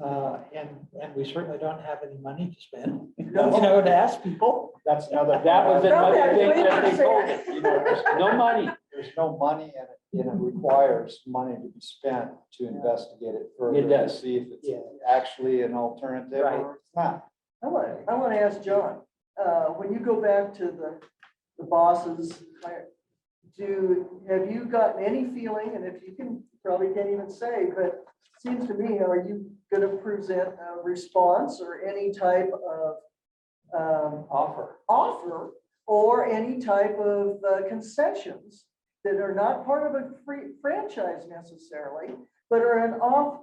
And we certainly don't have any money to spend, to ask people.
That's another.
That was another thing
Wait
that
a
they told us, there's no money.
There's no money and it requires money to be spent to investigate it further.
It does.
To see if it's
Yeah.
actually an alternative
Right.
or it's not.
I want to ask John, when you go back to the bosses, have you gotten any feeling, and if you can, probably can't even say, but it seems to me, are you going to present a response or any type of offer or any type of concessions that are not part of a free franchise necessarily, but are an off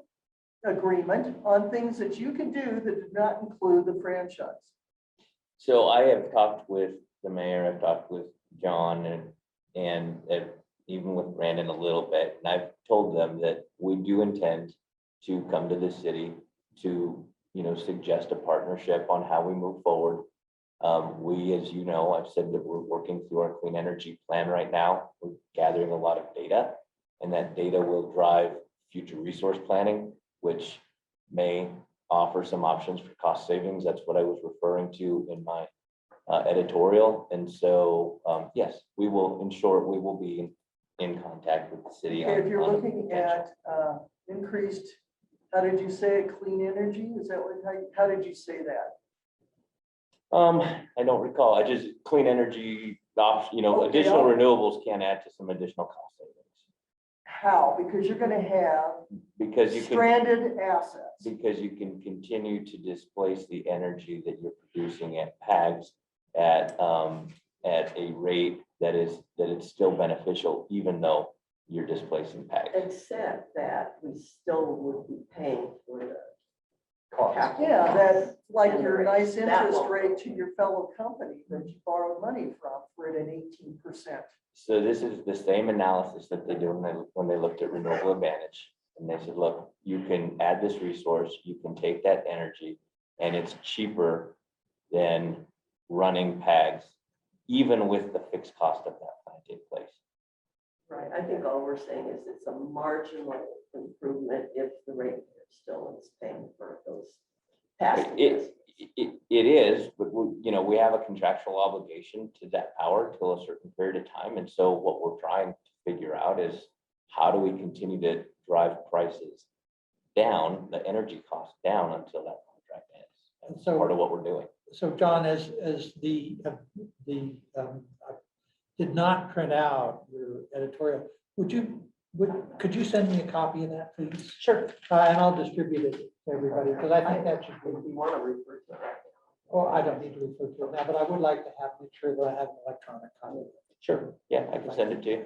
agreement on things that you can do that do not include the franchise?
So I have talked with the mayor, I've talked with John and even with Brandon a little bit, and I've told them that we do intend to come to the city to, suggest a partnership on how we move forward. We, as you know, I've said that we're working through our clean energy plan right now. We're gathering a lot of data, and that data will drive future resource planning, which may offer some options for cost savings. That's what I was referring to in my editorial. And so, yes, we will, in short, we will be in contact with the city.
Okay, if you're
on
looking
potential.
at increased, how did you say it, clean energy? Is that what, how did you say that?
I don't recall. I just clean energy option,
Okay,
additional
I'll-
renewables can add to some additional cost savings.
How? Because you're gonna have
Because you can,
stranded assets.
because you can continue to displace the energy that you're producing at PAGs at a rate that is still beneficial, even though you're displacing PAGs.
Except that we still would be paying for the
Cost.
capital.
Yeah, that's like
And the
your
rate.
nice
That
interest
won't-
rate to your fellow company that you borrowed money from for it at 18%.
So this is the same analysis that they do when they looked at renewable advantage. And they said, look, you can add this resource, you can take that energy, and it's cheaper than running PAGs, even with the fixed cost of that plant in place.
Right, I think all we're saying is it's a marginal improvement if the rate still is paying for those past years.
It is, but we have a contractual obligation to that power till a certain period of time. And so what we're trying to figure out is how do we continue to drive prices down, the energy costs down until that contract ends. That's
So-
part of what we're doing.
So John, as I did not print out your editorial. Could you send me a copy of that, please?
Sure.
And I'll distribute it to everybody, because I think that should be,
If you want to refer to that.
oh, I don't need to refer to it now, but I would like to make sure that I have an electronic copy.
Sure. Yeah, I can send it to you.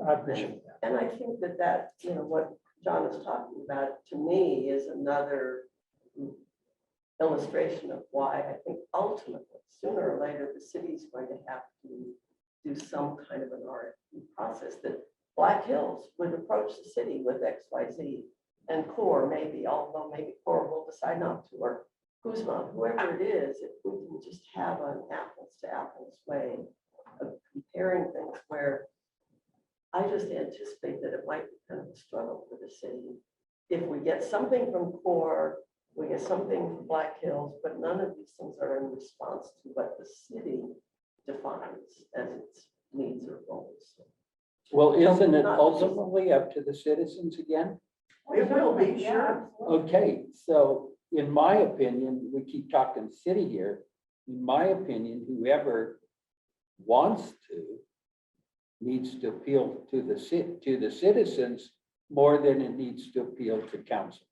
I appreciate that.
And I think that what John is talking about, to me, is another illustration of why I think ultimately, sooner or later, the city's going to have to do some kind of an RFP process that Black Hills would approach the city with XYZ and Core maybe, although maybe Core will decide not to, or Guzman, whoever it is, if we can just have an apples to apples way of comparing things where I just anticipate that it might be kind of a struggle for the city. If we get something from Core, we get something from Black Hills, but none of these things are in response to what the city defines as its needs or goals.
Well, isn't it ultimately up to the citizens again?
It will be, sure.
Okay, so in my opinion, we keep talking city here. In my opinion, whoever wants to needs to appeal to the citizens more than it needs to appeal to council.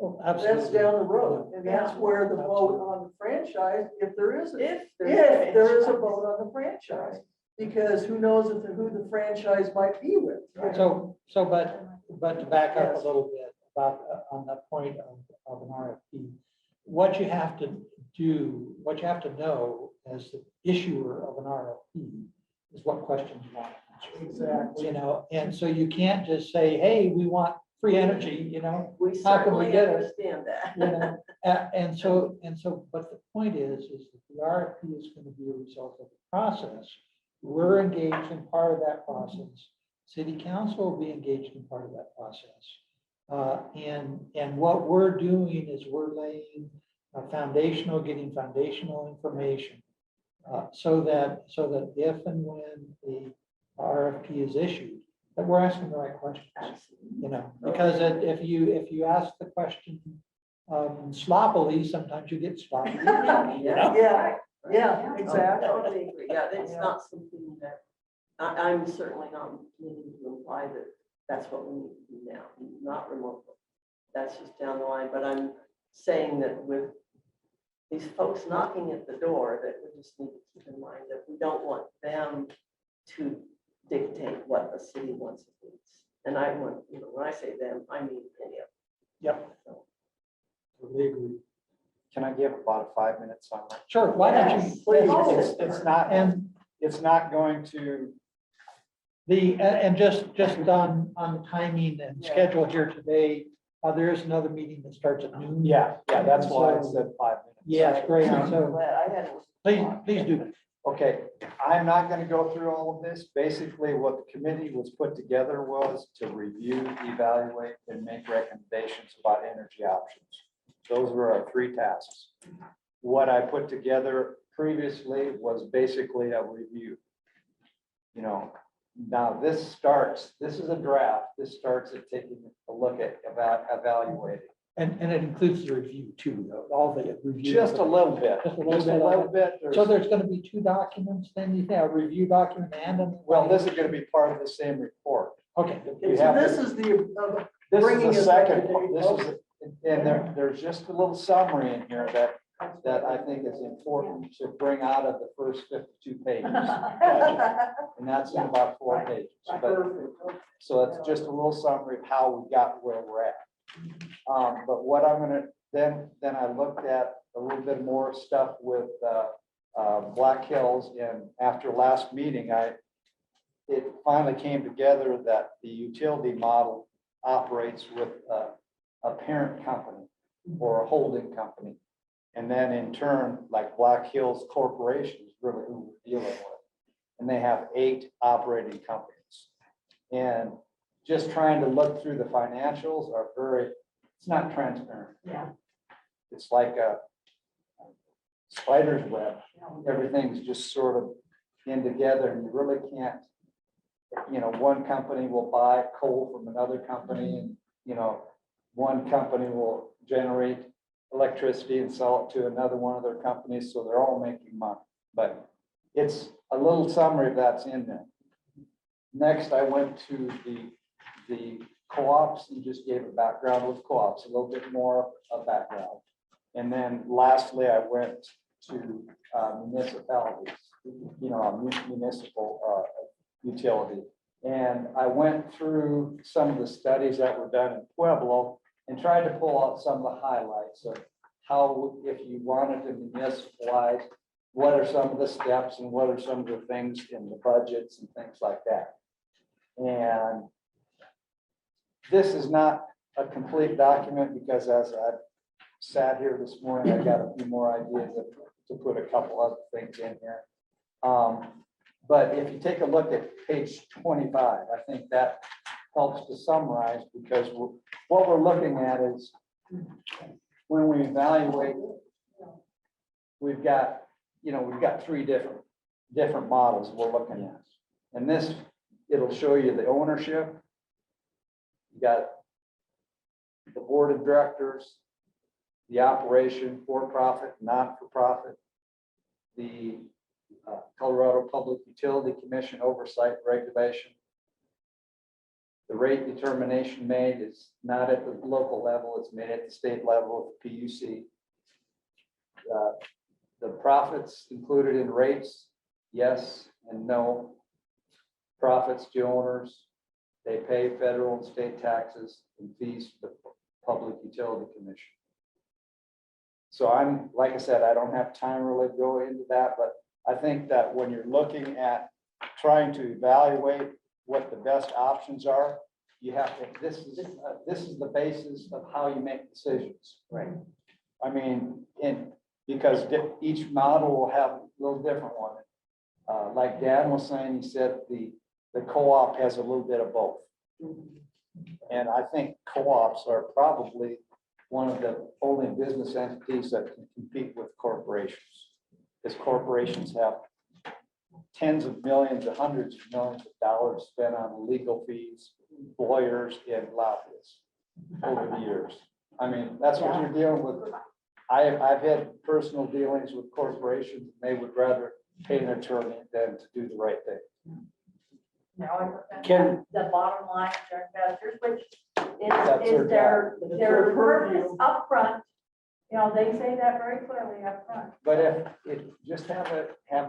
Oh,
That's
absolutely.
down the road, and that's where the vote on the franchise, if there is,
If
if there is a vote on the franchise. Because who knows who the franchise might be with.
So, but to back up a little bit about, on that point of an RFP, what you have to do, what you have to know as the issuer of an RFP is what questions you want to answer.
Exactly.
You know, and so you can't just say, hey, we want free energy, you know?
We
How can we
certainly
get it?
understand that.
You know, and so, but the point is that the RFP is going to be a result of the process. We're engaged in part of that process. City council will be engaged in part of that process. And what we're doing is we're laying getting foundational information. So that if and when the RFP is issued, that we're asking the right questions. You know, because if you ask the question sloppily, sometimes you get sloppy. You know?
Yeah, exactly.
Totally agree. Yeah, it's not something that, I'm certainly not meaning to imply that that's what we need to do now, not remotely. That's just down the line, but I'm saying that with these folks knocking at the door, that we just need to keep in mind that we don't want them to dictate what the city wants and needs. And I want, you know, when I say them, I mean any of them.
Yep. Totally agree.
Can I give about 5 minutes on that?
Sure, why don't you?
Yes, please.
It's not going to,
And just on timing and schedule here today, there is another meeting that starts at noon.
that's why I said 5 minutes.
Yes, great.
I'm
So
glad I had.
please do.
Okay, I'm not gonna go through all of this. Basically, what the committee was put together was to review, evaluate, and make recommendations about energy options. Those were our 3 tasks. What I put together previously was basically a review. You know, now this is a draft. This starts at taking a look at evaluating.
And it includes the review too, though, all the review.
Just a little bit,
Just a little bit.
There's-
So there's gonna be 2 documents, then you have a review document and.
Well, this is gonna be part of the same report.
Okay.
You
So
have
this
to-
is the,
This
bringing
is the
us
second,
up to date.
this is, and there's just a little summary in here that I think is important to bring out of the first 52 pages. And that's in about 4 pages. But,
perfect.
so it's just a little summary of how we got where we're at. But what I'm gonna, then I looked at a little bit more stuff with Black Hills, and after last meeting, it finally came together that the utility model operates with a parent company or a holding company. And then in turn, like Black Hills Corporation is really who we're dealing with. And they have 8 operating companies. And just trying to look through the financials are it's not transparent.
Yeah.
It's like a spider's web. Everything's just sort of in together, and you really can't, you know, one company will buy coal from another company, and, you know, one company will generate electricity and sell it to another one of their companies, so they're all making money. But it's a little summary that's in there. Next, I went to the co-ops and just gave a background with co-ops, a little bit more of background. And then lastly, I went to municipalities, you know, a municipal utility. And I went through some of the studies that were done in Pueblo and tried to pull out some of the highlights of how, if you wanted to municipalize, what are some of the steps and what are some of the things in the budgets and things like that. And this is not a complete document because as I sat here this morning, I got a few more ideas to put a couple other things in here. But if you take a look at page 25, I think that helps to summarize because what we're looking at is when we evaluate, we've got three different models we're looking at. And this, it'll show you the ownership. You got the board of directors, the operation, for-profit, not-for-profit, the Colorado Public Utility Commission oversight regulation. The rate determination made is not at the local level, it's made at the state level of PUC. The profits included in rates, yes and no. Profits to owners, they pay federal and state taxes and fees to the Public Utility Commission. So like I said, I don't have time really to go into that, but I think that when you're looking at trying to evaluate what the best options are, you have to, this is the basis of how you make decisions.
Right.
I mean, because each model will have a little different one. Like Dan was saying, he said the co-op has a little bit of both. And I think co-ops are probably one of the only business entities that can compete with corporations. Because corporations have tens of millions, hundreds of millions of dollars spent on legal fees, lawyers, and lobbyists over the years. I mean, that's what you're dealing with. I've had personal dealings with corporations, and they would rather pay an attorney than to do the right thing.
Now, the bottom line, their investors, which
That's
is
their
their purpose upfront. You know, they say that very clearly upfront.
But if just have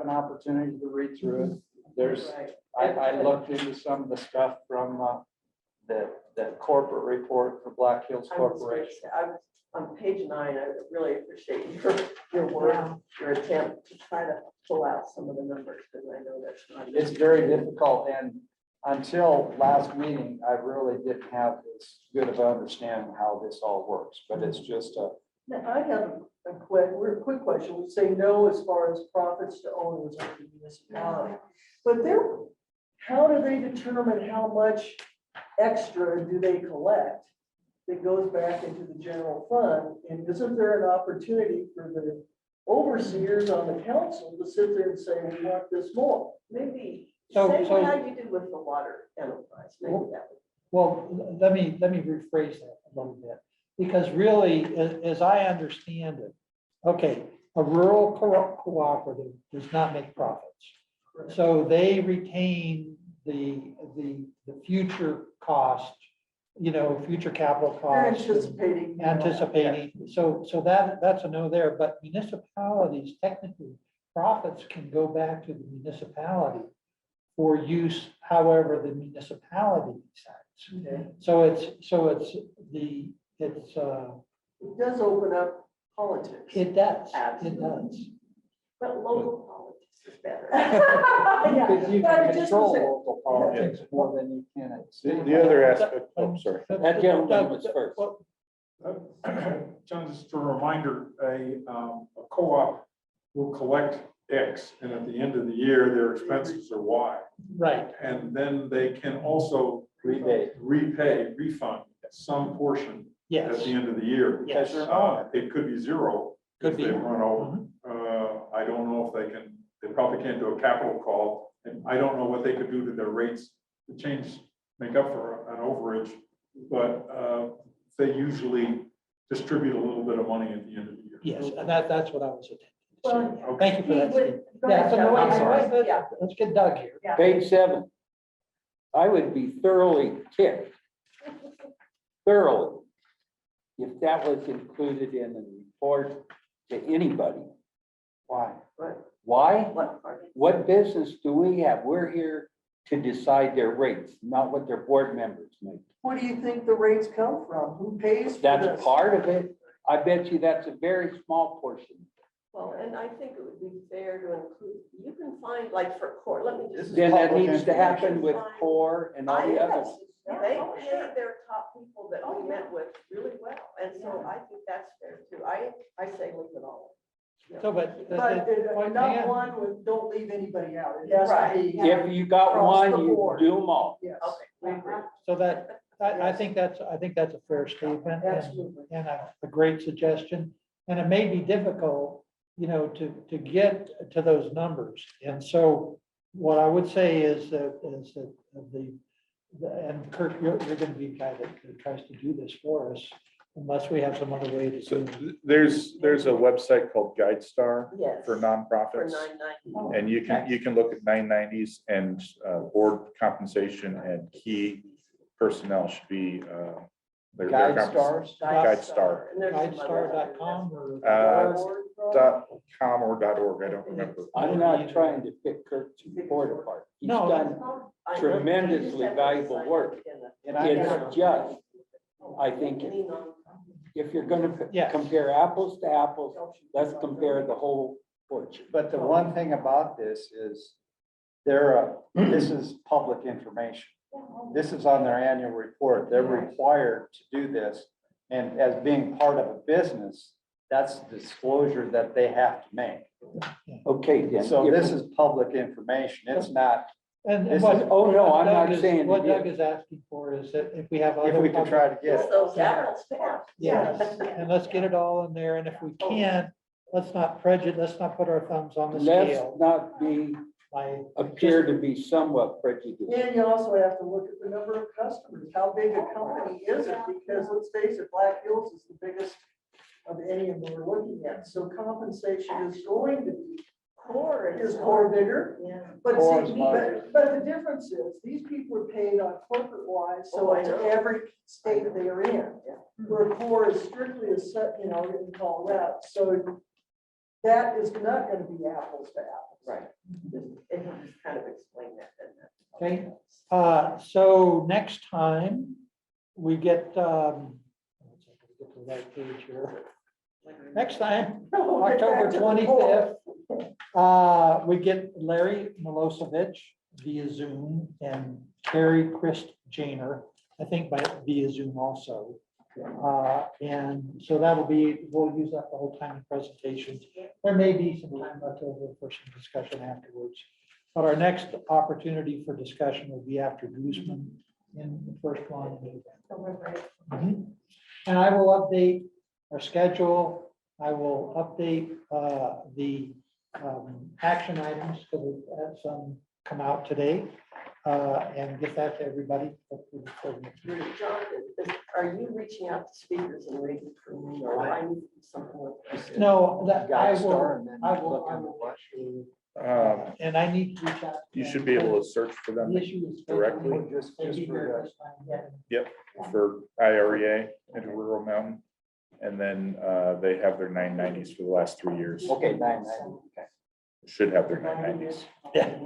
an opportunity to read through it, I looked into some of the stuff from the corporate report for Black Hills Corporation.
I was on page 9, I really appreciate your work, your attempt to try to pull out some of the numbers, because I know that's not
It's
easy.
very difficult, and until last meeting, I really didn't have as good of understanding how this all works, but it's just a.
Now, I have a quick question. We say no as far as profits to owners of the municipality. But how do they determine how much extra do they collect that goes back into the general fund? And isn't there an opportunity for the overseers on the council to sit there and say, we want this more?
Maybe,
So-
say
so-
how you did with the water enterprise, maybe that would.
Well, let me rephrase that a little bit, because really, as I understand it, okay, a rural cooperative does not make profits. So they retain the future cost, future capital
They're
costs.
anticipating.
So that's a no there, but municipalities, technically, profits can go back to the municipality for use however the municipality decides.
Okay.
So it
does open up politics.
does, it
Absolutely.
does.
But local politics is better.
Because you
But
can
just
control
to say-
local politics more than you can at state.
The other aspect, oh, sorry.
That gentleman was first.
John, just a reminder, a co-op will collect X, and at the end of the year, their expenses are Y.
Right,
And then they can also refund some portion at
yes,
the end of the year.
yes.
It could be zero
Could
if
be.
they run over. I don't know if they probably can't do a capital call, and I don't know what they could do to their rates to make up for an overage, but they usually distribute a little bit of money at the end of the year.
Yes, and that's what I was intending.
Well,
to say. Thank you for that, Steve.
Go
Yeah,
ahead,
so no,
Doug.
I'm sorry,
Yeah.
but let's get Doug here.
Page 7. I would be thoroughly ticked. Thoroughly. If that was included in the report to anybody. Why?
Right.
Why?
What part?
What business do we have? We're here to decide their rates, not what their board members make.
Where do you think the rates come from? Who pays for
That's
this?
part of it. I bet you that's a very small portion.
Well, and I think it would be fair to include, you can find, like for core, let me
This
just.
is
Then that
public
needs to happen with
information.
core and all the others.
They pay their top people that we met with really well, and so I think that's fair too. I say leave it all.
So, but.
But
point
not
again,
one with, don't leave anybody out. It has to
Right.
be.
If you got
Across
one,
the
you
board.
do them all.
Yes.
Okay, we agree.
So that, I think that's a fair statement and,
Absolutely.
and a great suggestion. And it may be difficult, to get to those numbers. And so what I would say is that and Kirk, you're gonna be the guy that tries to do this for us, unless we have some other way to
So
do it.
there's a website called GuideStar
Yes.
for
For
nonprofits.
990.
And you can look at 990s and board compensation and key personnel should be. their
Guide
compens-
stars.
GuideStar.
And there's some others.
GuideStar.com or.
.com or .org, I don't remember.
I'm not trying to pick Kirk's board apart. He's
No.
done,
I know,
tremendously
you just have to
valuable
decide
work.
again that-
And I
it's just, I think
Any non-
if you're gonna
Yes.
compare apples to apples, let's compare the whole fortune.
But the one thing about this is this is public information. This is on their annual report. They're required to do this. And as being part of a business, that's the disclosure that they have to make.
Okay, then.
So
if-
this is public information. It's not,
And
This
what.
is-
oh, no,
what
I'm
Doug
not
is-
saying
What
it
Doug
is.
is asking for is that if we have. other
if we can try to get
It's
it.
those apples to apples.
Yes, and let's get it all in there, and if we can, let's not put our thumbs on the
Let's
scale
not be,
by.
appear to be somewhat prejudiced.
And you also have to look at the number of customers. How big a company is it? Because let's face it, Black Hills is the biggest of any of them we're looking at. So compensation is going to be,
Core
is core bigger.
Yeah.
But
Core is
see,
larger.
but the difference is, these people are paid on corporate wise, so
Oh, I
it's
know.
every state they're in. Where core is strictly a set, in Colorado, so that is not gonna be apples to apples.
Right. And you just kind of explain that then.
Okay. So next time we get, let's see if I can get to the right page here. Next time, October 25th, we get Larry Milosevic via Zoom and Carrie Christ Janer, I think via Zoom also. And so that'll be, we'll use that the whole time in presentations. There may be some time left over for some discussion afterwards. But our next opportunity for discussion will be after Guzman in the first one. Mhm. And I will update our schedule. I will update the action items, because we've had some come out today, and get that to everybody.
Jonathan, are you reaching out to speakers and reading for me, or I need something like this?
No, that I
GuideStar
will,
and then
I will,
look
I
under
will
what?
actually,
Um,
and I need to reach out. to
You
them.
should be able to search for them
The issue is
directly.
scheduling.
Just
They'll be
for
here
the-
this time.
for IREA and Rural Mountain. And then they have their 990s for the last 3 years.
Okay, 990, okay.
Should have their 990s.
Yeah.